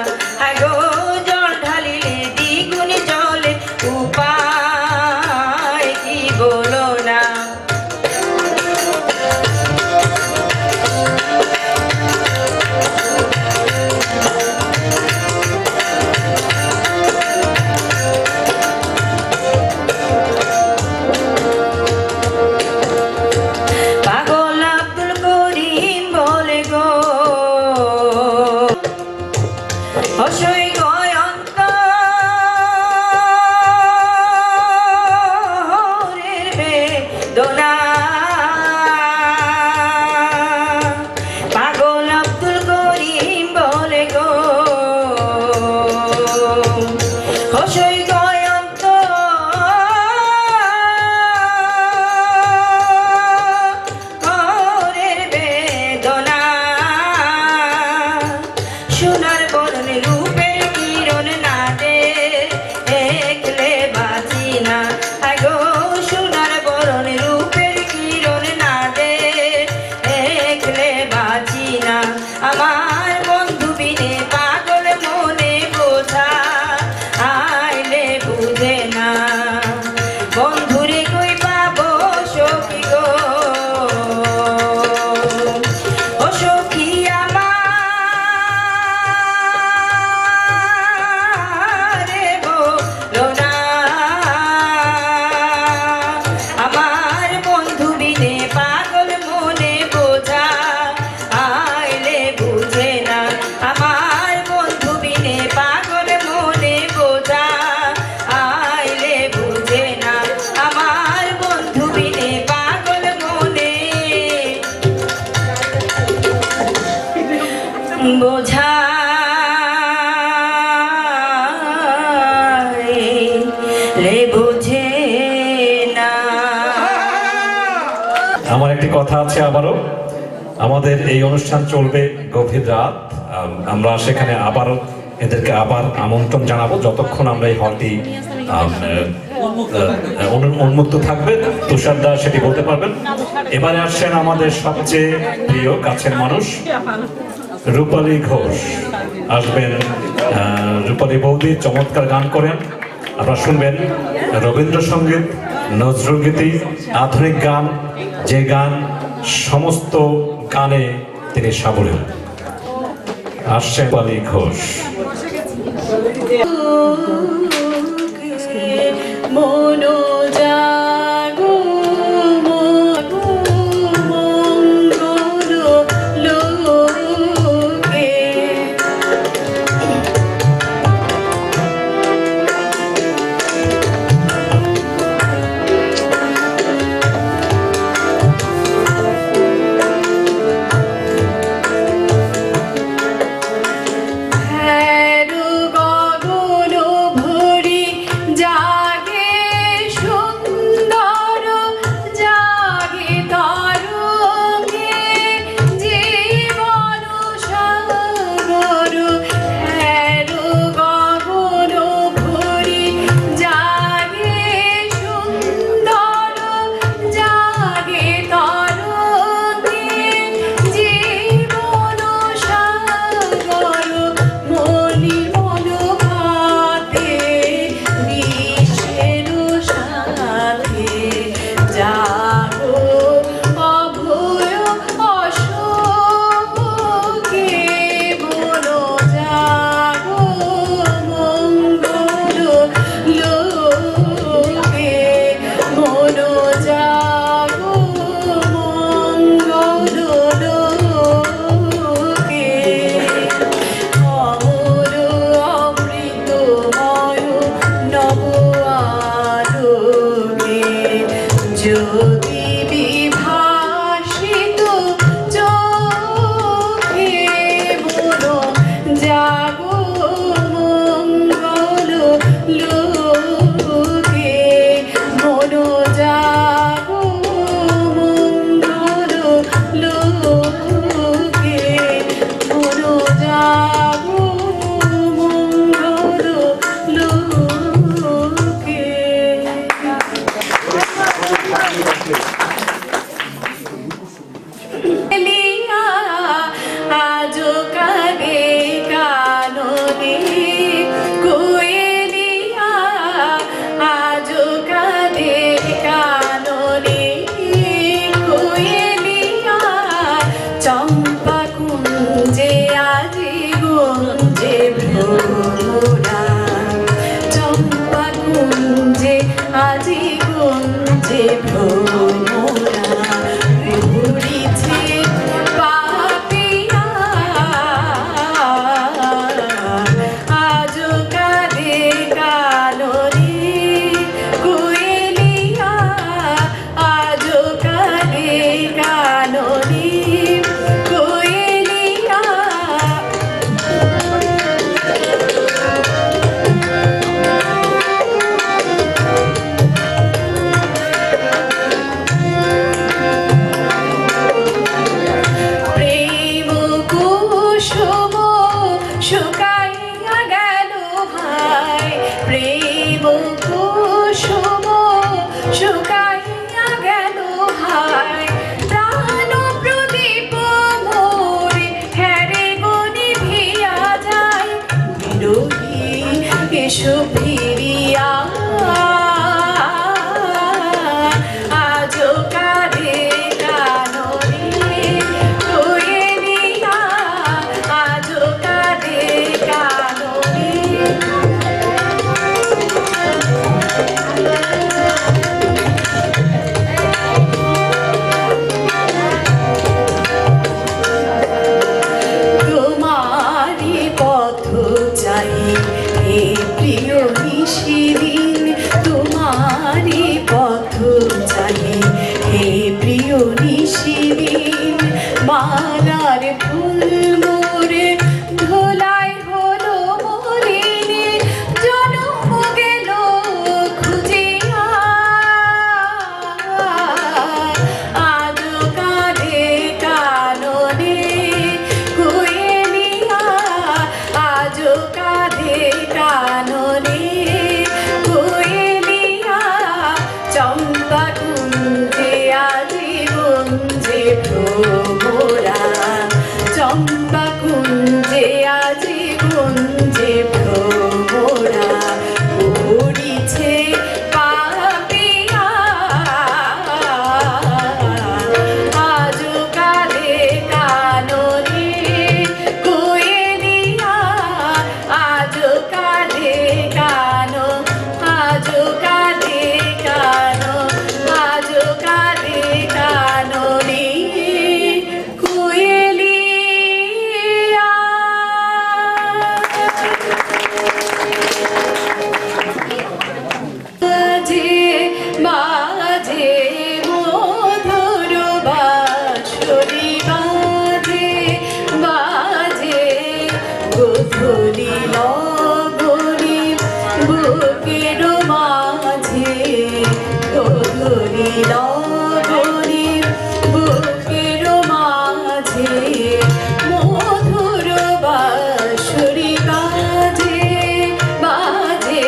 আগো জল ঢালিলে দ্বিগুণ জলে উপায় কি বলো না পাগল আব্দুল করিম বলে গো অসই গয় অন্তরের বেদনা পাগল আব্দুল করিম বলে গো অসই গয় অন্তরের বেদনা সোনার বরণ রূপের কিরণ না দেখলে বাঁচি না আগো সোনার বরণ রূপের কিরণ না দেখলে বাঁচি না আমার বন্ধু বিনে পাগল মনে বোঝা আইলে বুঝে না বন্ধুরে কই পাবো সখী গো ও সখী আমারে বলো না আমার বন্ধু বিনে পাগল মনে বোঝা আইলে বুঝে না আমার বন্ধু বিনে পাগল মনে বোঝা আইলে বুঝে না আমার বন্ধু বিনে পাগল মনে বোঝা লে বুঝে না আমার একটি কথা আছে আবারও, আমাদের এই অনুষ্ঠান চলবে গভীর রাত। আমরা সেখানে আবার এদেরকে আবার আমন্ত্রণ জানাবো যতক্ষণ আমরা এই হলটি উন্মুক্ত থাকবে। তুষার দা সেটি বলতে পারবেন। এবারে আসছেন আমাদের সবচেয়ে প্রিয় কাছের মানুষ রূপালী ঘোষ আসবেন। রূপালী বৌদি চমৎকার গান করেন, আপনারা শুনবেন রবীন্দ্রসঙ্গীত, নজরুলগীতি, আধুনিক গান, যে গান সমস্ত গানে তিনি সাবলীল। আসছেন রূপালী ঘোষ। মনো জাগো মঙ্গল লোকে হেরু গগন ভরি জাগে সুন্দর মালার ফুল মোরে ধোলাই হলো মলিনে জনম গেল খুঁজিয়া আজ কাঁধে কাননে কোয়েলিয়া আজ কাঁধে কাননে কোয়েলিয়া চম্পা কুঞ্জে আজি গুঞ্জে ভ্রমরা চম্পা কুঞ্জে আজি গুঞ্জে ভ্রমরা উড়িছে পাপিয়া আজ কাঁধে কাননে কোয়েলিয়া আজ কাঁধে কানো আজ কাঁধে কানো আজ কাঁধে কাননে কোয়েলিয়া বাজে বাজে মধুর বাঁশরি বাজে বাজে গোধূলি লগনে বুকের মাঝে গোধূলি লগনে বুকের মাঝে মধুর বাঁশরি বাজে বাজে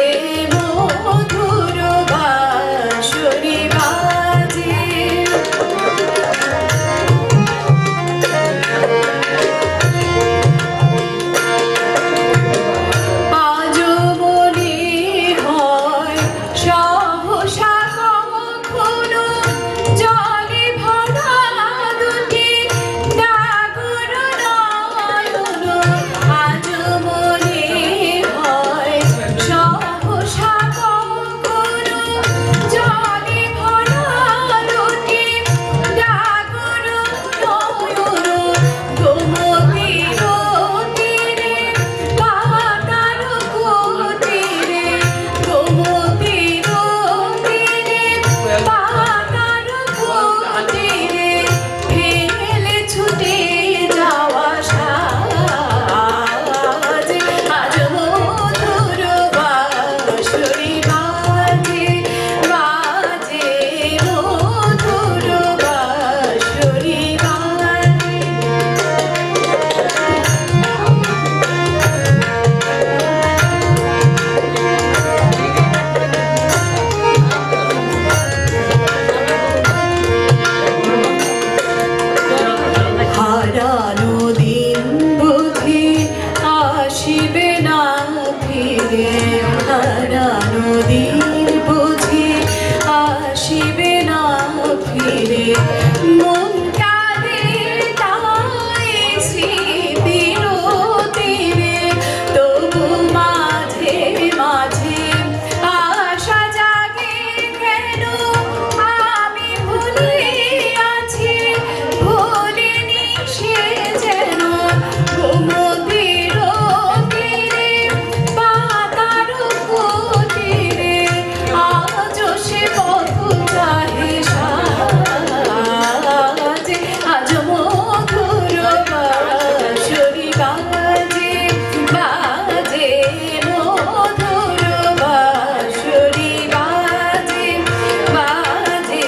মধুর বাঁশরি বাজে আজও মনে হয় সহসা কখনো জলে ভরা দুটি ডাগর নয়ন আজও মনে হয় সহসা কখনো জলে ভরা দুটি ডাগর নয়ন গোমতীর তীরে পাতার কুটিরে গোমতীর তীরে পাতার কুটিরে ফেলে ছুটে যাওয়া সাজ আজ মধুর বাঁশরি বাজে বাজে মধুর বাঁশরি বাজে হারানো দিন বুঝি আসিবে না ফিরে হারানো দিন বুঝি আসিবে না ফিরে মন কাঁদে তাই স্মৃতির তীরে তবু মাঝে মাঝে আশা জাগে কেন আমি ভুলে আছি ভুলিনি সে যেন গোমতীর তীরে পাতার কুটিরে আজ সে পথ চাহে সাজে আজ মধুর বাঁশরি বাজে বাজে মধুর বাঁশরি বাজে বাজে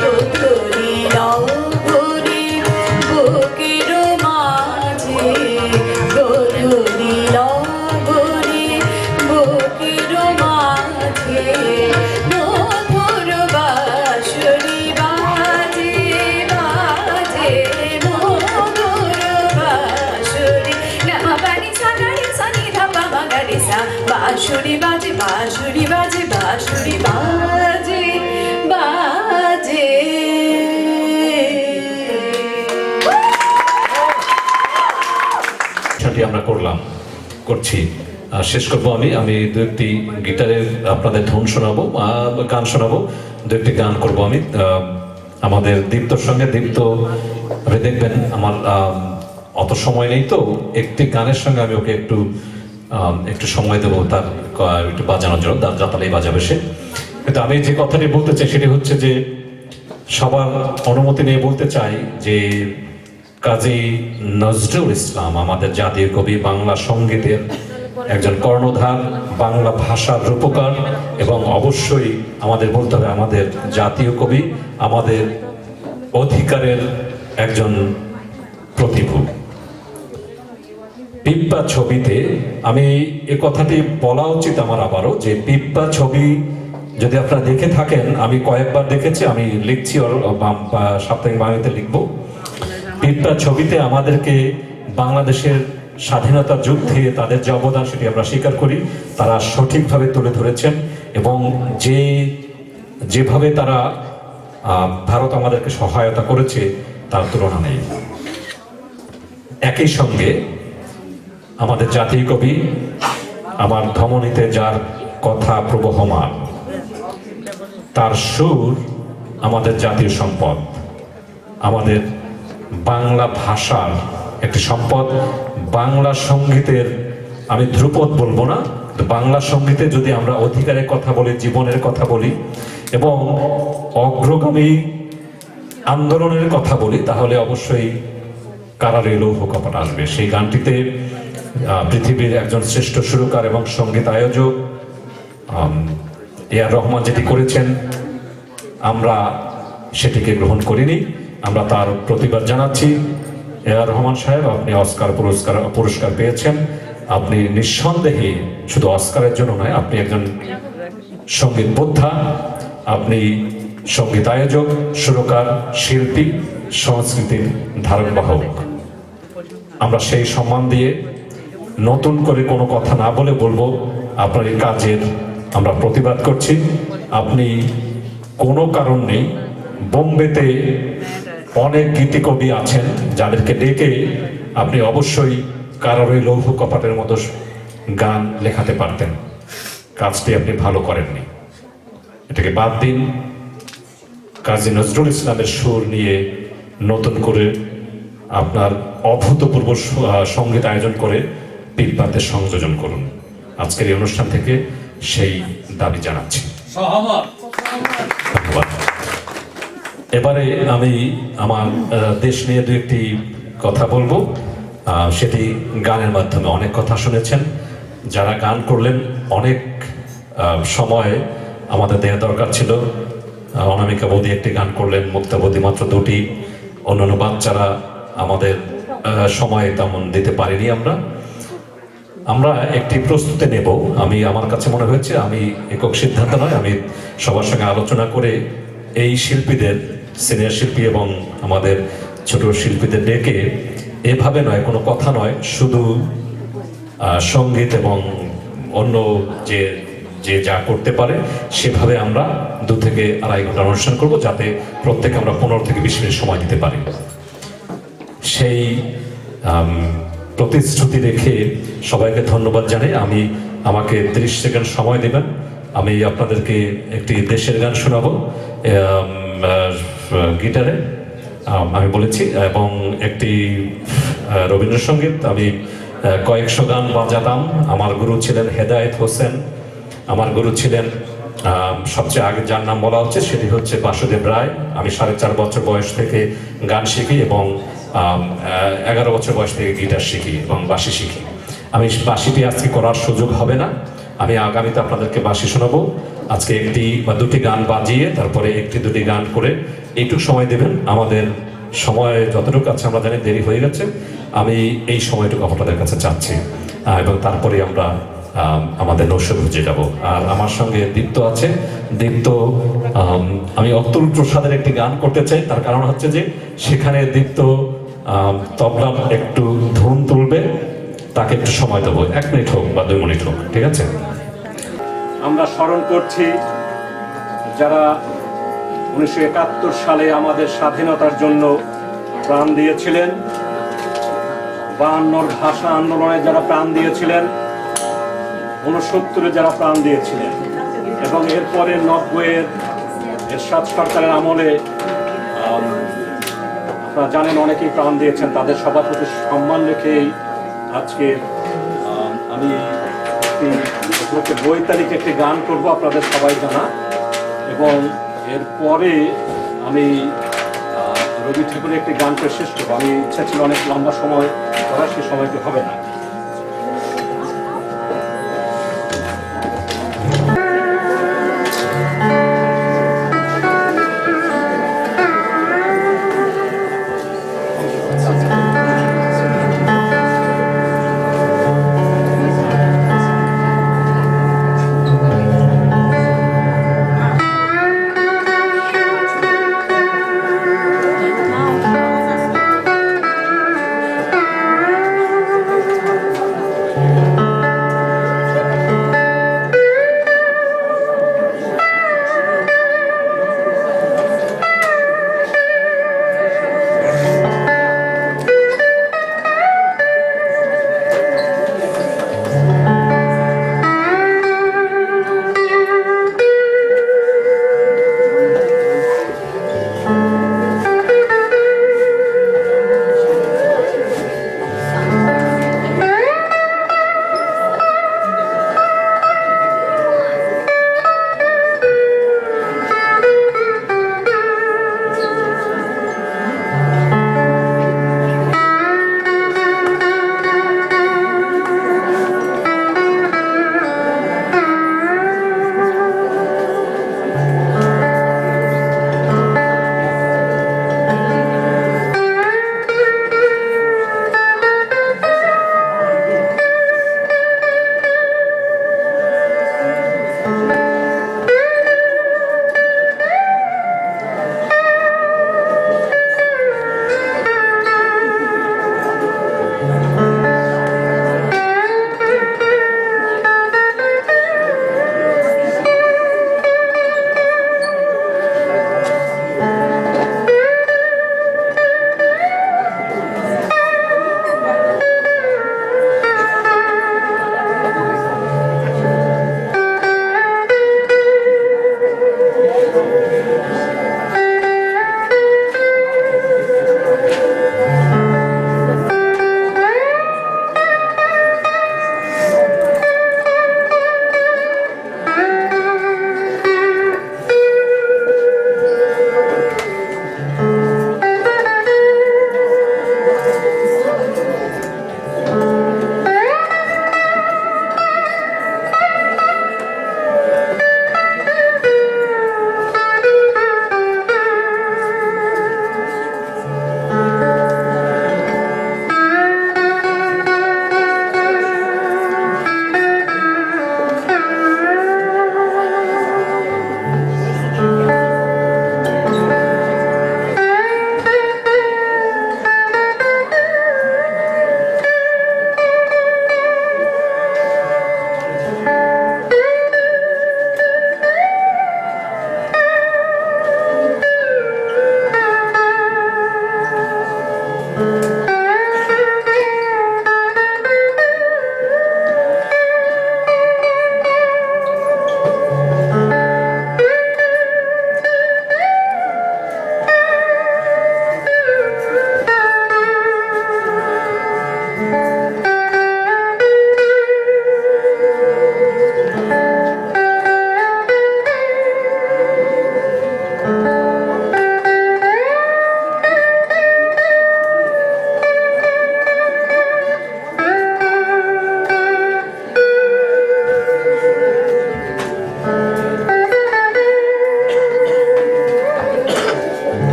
গোধূলি লগনে বুকের মাঝে গোধূলি লগনে বুকের মাঝে মধুর বাঁশরি বাজে বাজে মধুর বাঁশরি গামা পানি সা গাড়ি সা নি ধা পা মা গাড়ি সা বাঁশরি বাজে বাঁশরি বাজে বাঁশরি বাজে বাজে অনুষ্ঠানটি আমরা করছি শেষ করবো আমি দু একটি গিটারের আপনাদের ধুন শোনাবো গান শোনাবো দু একটি গান করবো আমি আমাদের দীপ্তর সঙ্গে দীপ্ত আপনি দেখবেন আমার অত সময় নেই তো একটি গানের সঙ্গে আমি ওকে একটু সময় দেবো তার একটু বাজানোর জন্য যাতালেই বাজাবে সে। কিন্তু আমি যে কথাটি বলতে চাই সেটি হচ্ছে যে সবার অনুমতি নিয়ে বলতে চাই যে কাজী নজরুল ইসলাম আমাদের জাতীয় কবি, বাংলা সঙ্গীতের একজন কর্ণধার, বাংলা ভাষার রূপকার এবং অবশ্যই আমাদের বলতে হবে আমাদের জাতীয় কবি, আমাদের অধিকারের একজন প্রতিভূ। পিপ্পা ছবিতে আমি এ কথাটি বলা উচিত আমার আবারও, যে পিপ্পা ছবি যদি আপনারা দেখে থাকেন, আমি কয়েকবার দেখেছি, আমি লিখছি সাপ্তাহিক বাংলাতে লিখব। পিপ্পা ছবিতে আমাদেরকে বাংলাদেশের স্বাধীনতা যুদ্ধে তাদের যে অবদান সেটি আমরা স্বীকার করি, তারা সঠিকভাবে তুলে ধরেছেন এবং যেভাবে তারা ভারত আমাদেরকে সহায়তা করেছে তার তুলনা নেই। একই সঙ্গে আমাদের জাতীয় কবি, আমার ধমনীতে যার কথা প্রবহমান, তার সুর আমাদের জাতীয় সম্পদ, আমাদের বাংলা ভাষার একটি সম্পদ। বাংলা সঙ্গীতের আমি ধ্রুপদ বলবো না, বাংলা সঙ্গীতে যদি আমরা অধিকারের কথা বলি, জীবনের কথা বলি এবং অগ্রগামী আন্দোলনের কথা বলি, তাহলে অবশ্যই কারারে লৌহ কপাট আসবে। সেই গানটিতে পৃথিবীর একজন শ্রেষ্ঠ সুরকার এবং সঙ্গীত আয়োজক এ আর রহমান যেটি করেছেন, আমরা সেটিকে গ্রহণ করিনি, আমরা তার প্রতিবাদ জানাচ্ছি। এ আর রহমান সাহেব, আপনি অস্কার পুরস্কার পেয়েছেন। আপনি নিঃসন্দেহে শুধু অস্কারের জন্য নয়, আপনি একজন সঙ্গীত বোদ্ধা, আপনি সঙ্গীত আয়োজক, সুরকার, শিল্পী, সংস্কৃতির ধারণবাহক। আমরা সেই সম্মান দিয়ে নতুন করে কোনো কথা না বলে বলবো, আপনার এই কাজের আমরা প্রতিবাদ করছি। আপনি কোনো কারণ নেই, বোম্বেতে অনেক গীতিকবি আছেন যাদেরকে ডেকে আপনি অবশ্যই কারারে লৌহ কপাটের মতো গান লেখাতে পারতেন। কাজটি আপনি ভালো করেননি, এটাকে বাদ দিন। কাজী নজরুল ইসলামের সুর নিয়ে নতুন করে আপনার অভূতপূর্ব সঙ্গীত আয়োজন করে পিপ্পাতে সংযোজন করুন। আজকের এই অনুষ্ঠান থেকে সেই দাবি জানাচ্ছি। ধন্যবাদ। এবারে আমি আমার দেশ নিয়ে দু একটি কথা বলবো, সেটি গানের মাধ্যমে। অনেক কথা শুনেছেন, যারা গান করলেন অনেক সময় আমাদের দেওয়া দরকার ছিল। অনামিকা বৌদি একটি গান করলেন, মুক্তা বৌদি মাত্র দুটি, অন্যান্য বাচ্চারা আমাদের সময় তেমন দিতে পারিনি। আমরা একটি প্রস্তুতি নেব। আমার কাছে মনে হয়েছে, আমি একক সিদ্ধান্ত নয়, আমি সবার সঙ্গে আলোচনা করে এই শিল্পীদের, সিনিয়র শিল্পী এবং আমাদের ছোট শিল্পীদের ডেকে এভাবে নয়, কোনো কথা নয়, শুধু সঙ্গীত এবং অন্য যে যা করতে পারে সেভাবে আমরা 2 থেকে 2.5 ঘন্টা অনুষ্ঠান করব, যাতে প্রত্যেকে আমরা 15 থেকে 20 মিনিট সময় দিতে পারি। সেই প্রতিশ্রুতি রেখে সবাইকে ধন্যবাদ জানাই। আমাকে 30 সেকেন্ড সময় দেবেন, আমি আপনাদেরকে একটি দেশের গান শোনাবো গিটারে, আমি বলেছি, এবং একটি রবীন্দ্রসঙ্গীত। আমি কয়েকশো গান বাজাতাম। আমার গুরু ছিলেন হেদায়েত হোসেন, আমার গুরু ছিলেন সবচেয়ে আগে যার নাম বলা হচ্ছে সেটি হচ্ছে বাসুদেব রায়। আমি 4.5 বছর বয়স থেকে গান শিখি এবং 11 বছর বয়স থেকে গিটার শিখি এবং বাঁশি শিখি। আমি বাঁশিটি আজকে করার সুযোগ হবে না, আমি আগামীতে আপনাদেরকে বাঁশি শোনাবো। আজকে 1টি বা 2টি গান বাজিয়ে তারপরে 1টি-2টি গান করে এইটুকু সময় দেবেন। আমাদের সময় যতটুকু আছে আমরা জানি দেরি হয়ে গেছে, আমি এই সময়টুকু আপনাদের কাছে চাচ্ছি এবং তারপরে আমরা আমাদের নৈশভোজে যাব। আর আমার সঙ্গে দীপ্ত আছে। দীপ্ত, আমি অতুল প্রসাদের একটি গান করতে চাই, তার কারণ হচ্ছে যে সেখানে দীপ্ত তবলা একটু ধুন তুলবে, তাকে একটু সময় দেবো, 1 মিনিট হোক বা 2 মিনিট হোক, ঠিক আছে? আমরা স্মরণ করছি যারা 1971 সালে আমাদের স্বাধীনতার জন্য প্রাণ দিয়েছিলেন, 52 ভাষা আন্দোলনে যারা প্রাণ দিয়েছিলেন, 69-এ যারা প্রাণ দিয়েছিলেন এবং এরপরে 90-এর এরশাদ সরকারের আমলে আপনারা জানেন অনেকেই প্রাণ দিয়েছেন। তাদের সবার প্রতি সম্মান রেখেই আজকে আমি বৈতালিক একটি গান করব, আপনাদের সবাই জানা, এবং এরপরে আমি রবি ঠাকুরের একটি গান করে শেষ করবো। আমি ইচ্ছা ছিল অনেক লম্বা সময় করা, সে সময়টি হবে না।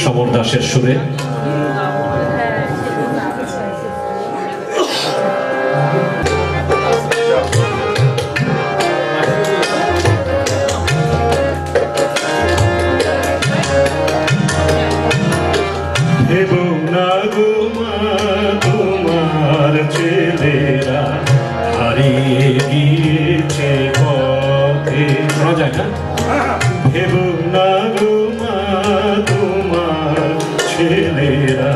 সমর দাসের সুরে। ভেবো না গো মা তোমার ছেলেরা হারিয়ে গিয়েছে পথে। শোনা যায় না? ভেবো না গো মা তোমার ছেলেরা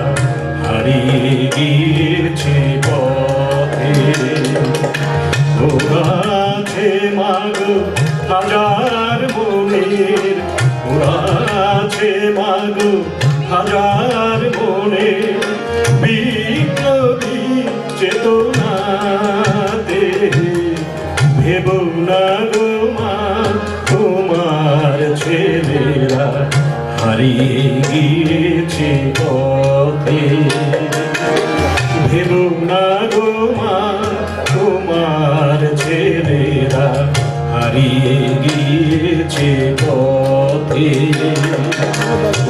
হারিয়ে গিয়েছে পথে। ওরা আছে মাগো হাজার মনের, ওরা আছে মাগো হাজার মনে বিপ্লবী চেতনাতে। ভেবো না গো মা তোমার ছেলেরা হারিয়ে গিয়েছে পথে। ভেবো না গো মা তোমার ছেলেরা হারিয়ে গিয়েছে পথে।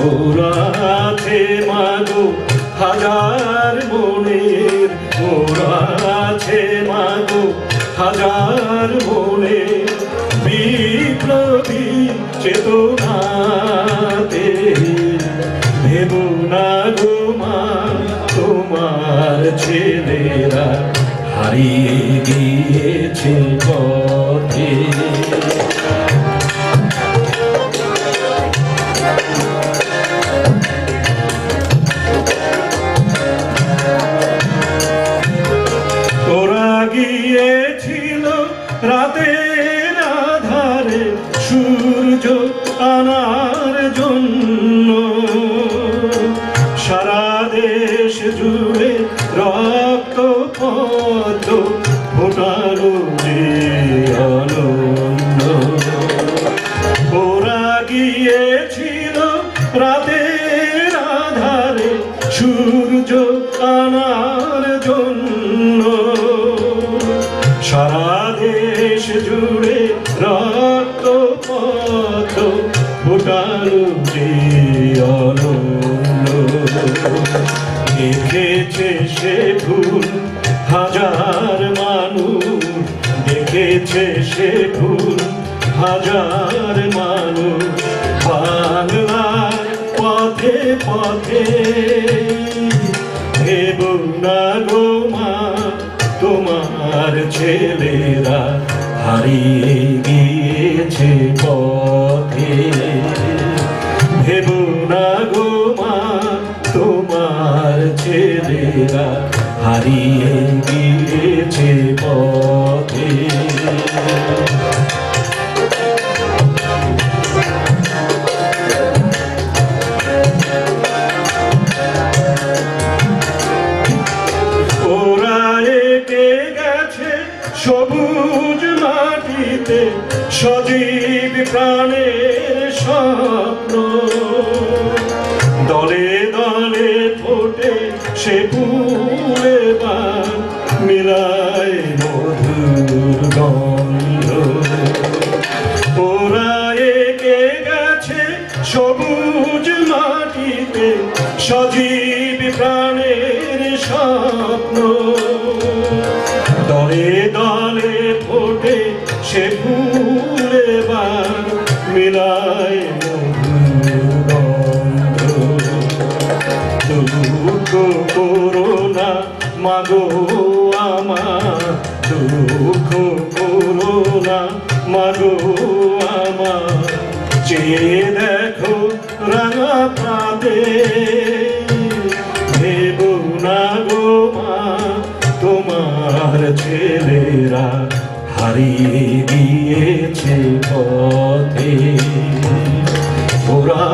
ওরা আছে মাগো হাজার মনের, ওরা আছে মাগো হাজার মনের বিপ্লবী চেতনাতে। ভেবো না গো মা তোমার ছেলেরা হারিয়ে গিয়েছে পথে। ওরা গিয়েছিল রাতের আধারে সূর্য আনার জন্য, সারা দেশ জুড়ে রক্ত পদ্ম ফোটালো যে অনন্য। ওরা গিয়েছিল রাতের আধারে সূর্য আনার জন্য, সারা দেশ জুড়ে রক্ত পদ্ম ফোটালো যে অনন্য। দেখেছে সে ফুল হাজার মানুষ, দেখেছে সে ফুল হাজার মানুষ বাংলার পথে পথে। ভেবো না গো মা তোমার ছেলেরা হারিয়ে গিয়েছে পথে। ভেবো না গো মা তোমার ছেলেরা হারিয়ে গিয়েছে পথে। ওরা এঁকে গেছে সবুজ মাটিতে সজীব প্রাণের স্বপ্ন, দলে দলে ফোটে সে ফুল এবার মিলায় মধুর গন্ধ। ওরা এঁকে গেছে সবুজ মাটিতে সজীব প্রাণের স্বপ্ন, দলে দলে ফোটে সে ফুল এবার মিলায় মধুর গন্ধ। দুঃখ করো না মাগো আমার, দুঃখ করো না মাগো আমার, চেয়ে দেখো রাঙা প্রাতে। ভেবো না গো মা তোমার ছেলেরা হারিয়ে গিয়েছে পথে। ওরা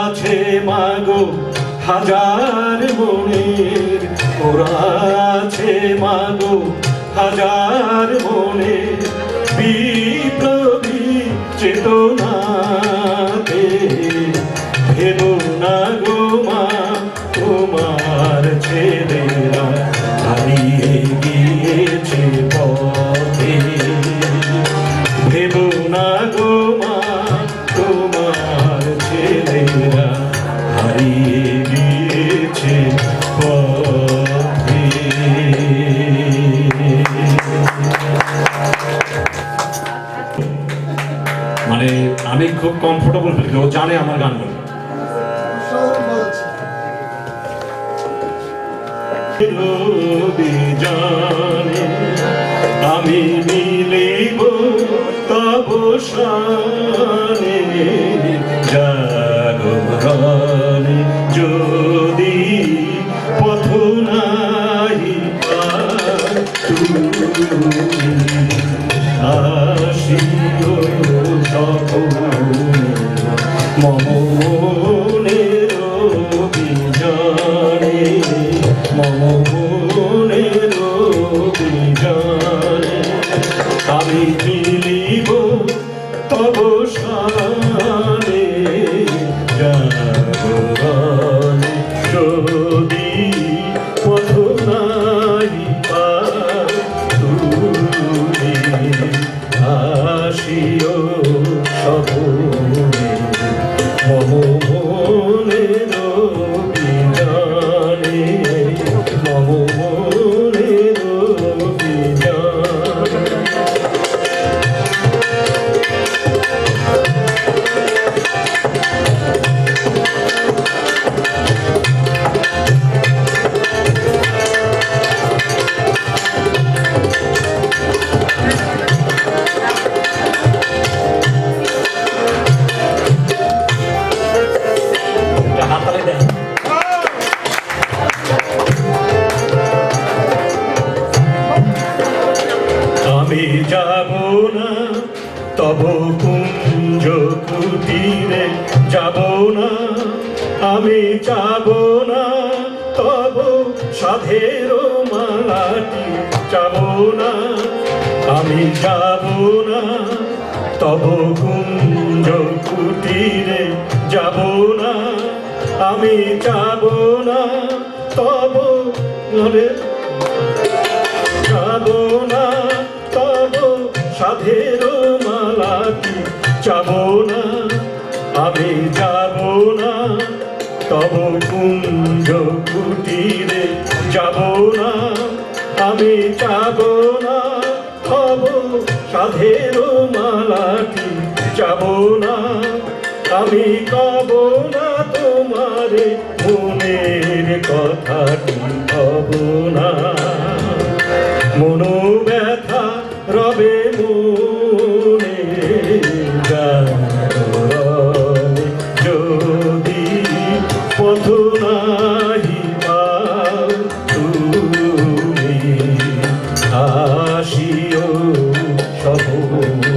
আছে মাগো হাজার মনের, ওরা আছে মাগো হাজার মনের বিপ্লবী চেতনাতে। ভেবো না গো মা তোমার ছেলেরা হারিয়ে গিয়েছে পথে। ভেবো না গো মা তোমার ছেলেরা হারিয়ে দিয়েছে পথে। মানে আমি খুব কমফোর্টেবল ফিল করি, ও জানে আমার গানগুলো। জানে আমি মিলিব তব শানে, জাগরণে যদি পথ নাহি পাই তুমি, আসিও স্বপনে মম মনের বিজনে, মম মনের বিজনে আমি মিলিব তব শানে, জাগরণে যদি পথ নাহি পাই তুমি, আসিও স্বপনে মম মনের বিজনে, মম মনের বিজনে। আমি যাব না তব কুঞ্জ কুটিরে, যাব না আমি, যাব না তব সাধের মালাটি, যাব না আমি, যাব না তব কুঞ্জ কুটিরে, যাব না আমি, যাব না তব যাব না তব সাধের মালাটি, যাব না আমি, যাব না তব কুঞ্জ কুটিরে, যাব না আমি, যাব না তব সাধের মালাটি, যাব না আমি, কব না তোমারে মনের কথাটি, কব না মনো ব্যথা রবে মনে, জাগরণে যদি পথ নাহি পাও তুমি, আসিও স্বপনে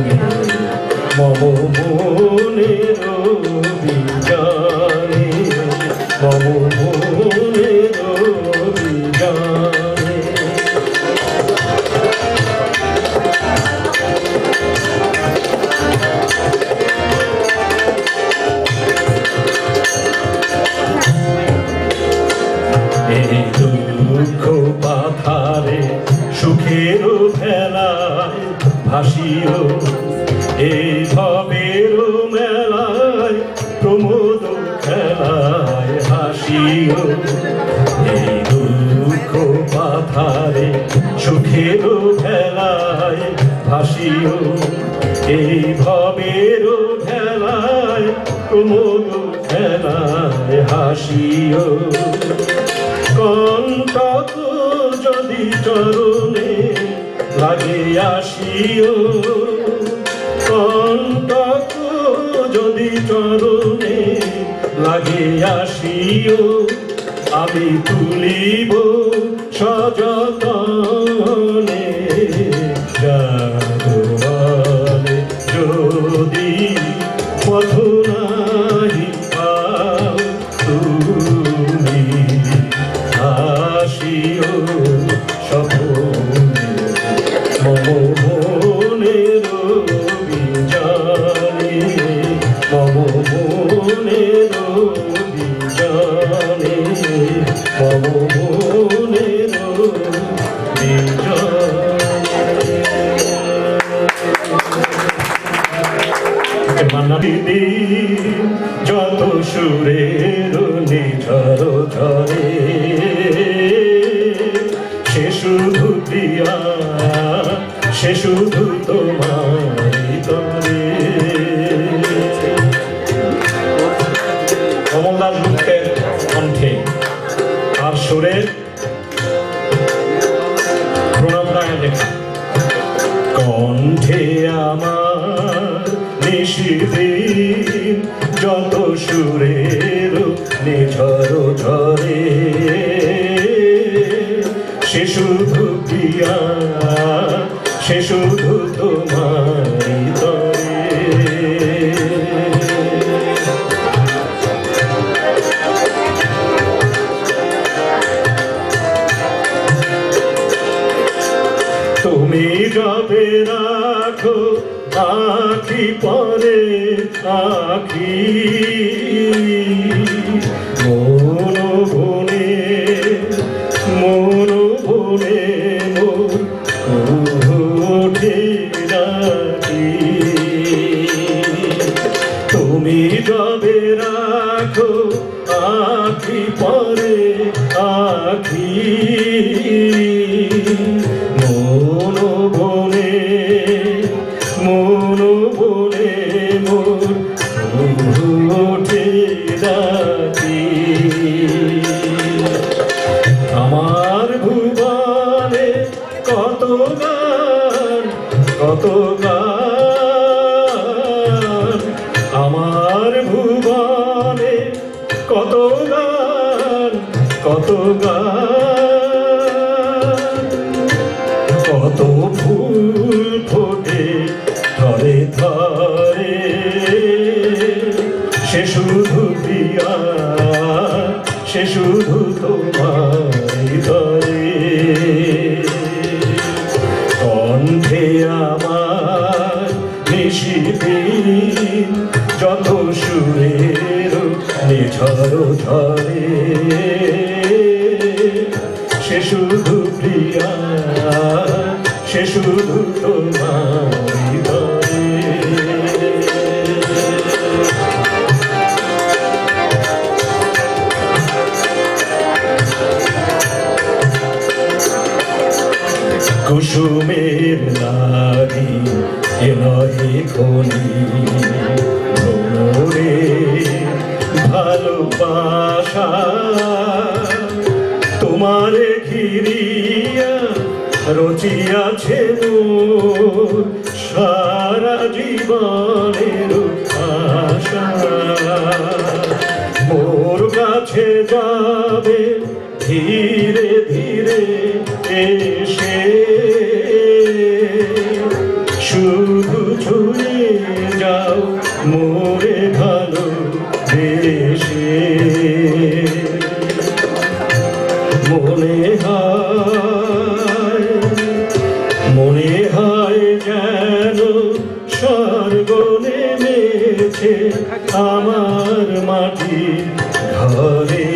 মম মনের বিজনে, মম মনের বিজনে। এই দুঃখ পাথারে সুখের ভেলায় ভাসিও, এই ভবের মেলায় প্রমোদ খেলায় হাসিও, এই দুঃখ পাথারে সুখের ভেলায় ভাসিও, এই ভবের ভেলায় প্রমোদ খেলায় হাসিও। কণ্টক যদি চরণে লাগে আসিও, কণ্টক যদি চরণে লাগে আসিও, আমি তুলিব সযতনে, জাগরণে যদি পথ নাহি পাও তুমি, আসিও স্বপনে মম মনের বিজনে, মম মনের বিজনে, মম মনের বিজনে। মান্না দিদি যত সুরের সুরে প্রণাম গায়ে লেখা কণ্ঠে আমার নিশিদিন যত সুরের নিঝর ঝরে সে শুধু প্রিয়া সে শুধু তোমারি তরে তুমি যাবে রাখো আখি পরে আখি মন বনে মোর ওঠে রাখি তুমি যাবে রাখো আখি পরে আখি মন বনে মোর ওঠে রাখি আমার ভুবনে কত গান আমার ভুবনে কত গান কত ফুল ফোটে ধরে ধরে সে শুধু প্রিয়া সে শুধু তোমার ধরে কণ্ঠে আমার নিশিদিন যত সুরের নিঝর ঝরে সে শুধু প্রিয়া সে শুধু তোমার ধরে কুসুমের নারী এ নহে খনি ভ্রমরে ভালোবাসা তোমারে ঘিরিয়া রচিয়াছে মোর সারা জীবনের আশা মোর কাছে যাবে ধীরে ধীরে এসে শুধু ছুঁয়ে যাও মোরে ভালো বেশে মনে হয় যেন স্বর্গ নেমেছে আমার মাটির ঘরে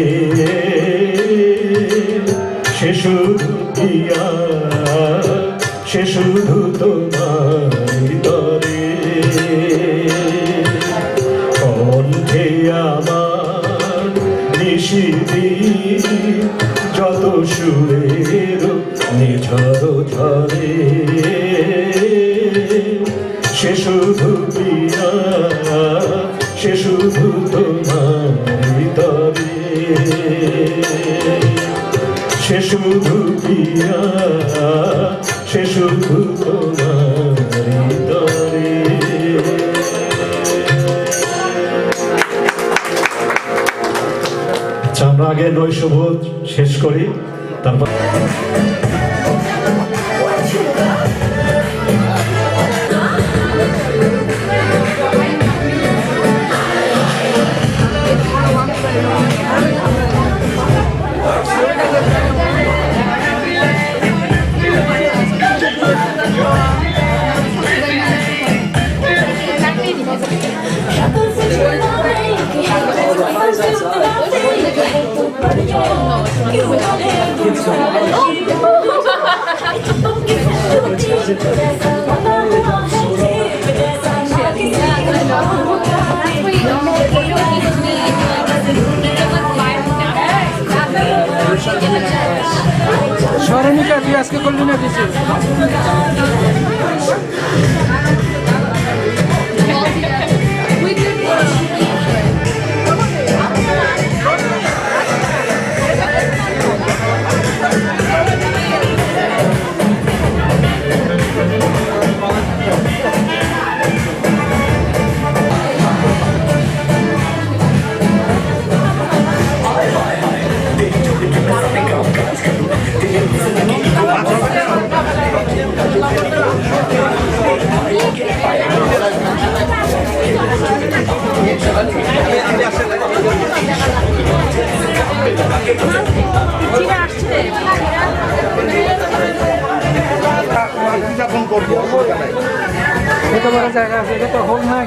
সে শুধু প্রিয়া সে শুধু তোমার তরে কণ্ঠে আমার নিশিদিন যত সুরের নিঝর ঝরে সে শুধু প্রিয়া সে শুধু তোমার তরে সে শুধু প্রিয়া সে শুধু তোমার তরে আমরা আগে নৈশভোজ শেষ করি তারপর স্মরণিকা তুই আজকে করলি না কিছু উদযাপন করবো এত বড় জায়গা আছে, এটা তো হোল নাই।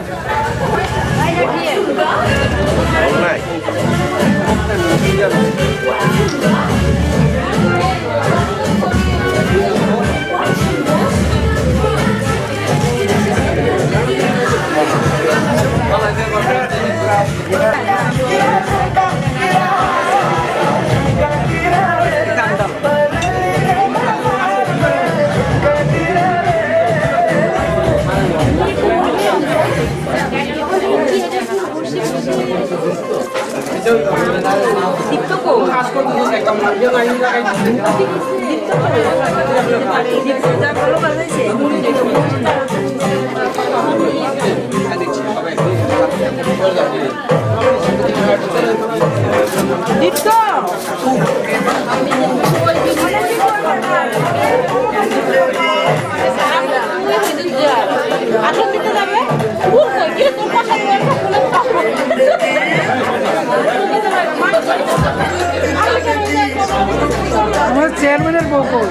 আমার চেয়ারম্যানের বউ কই?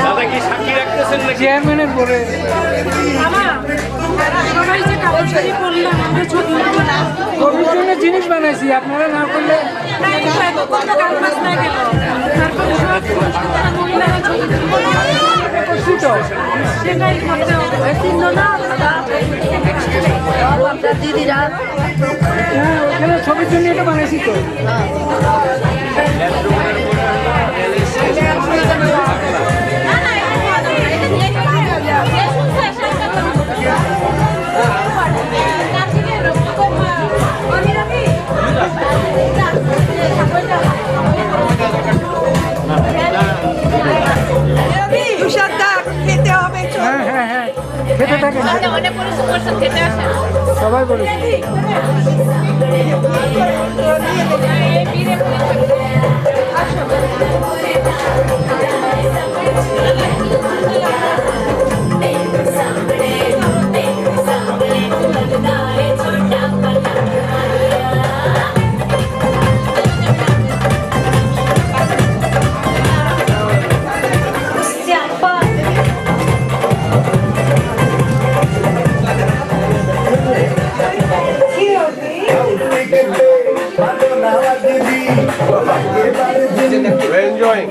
দাদা কি সাক্ষী রাখতেছেন নাকি? চেয়ারম্যানের বলে ছবির জন্য জিনিস বানাইছি, আপনারা না করলে দিদিরা হ্যাঁ ওখানে ছবির জন্য এটা বানাইছি তো। খেতে হবে হ্যাঁ হ্যাঁ হ্যাঁ খেতে থাকেন, অনেক পরিশ্রম করছেন, খেতে আসেন। সবাই বলেছে। enjoying.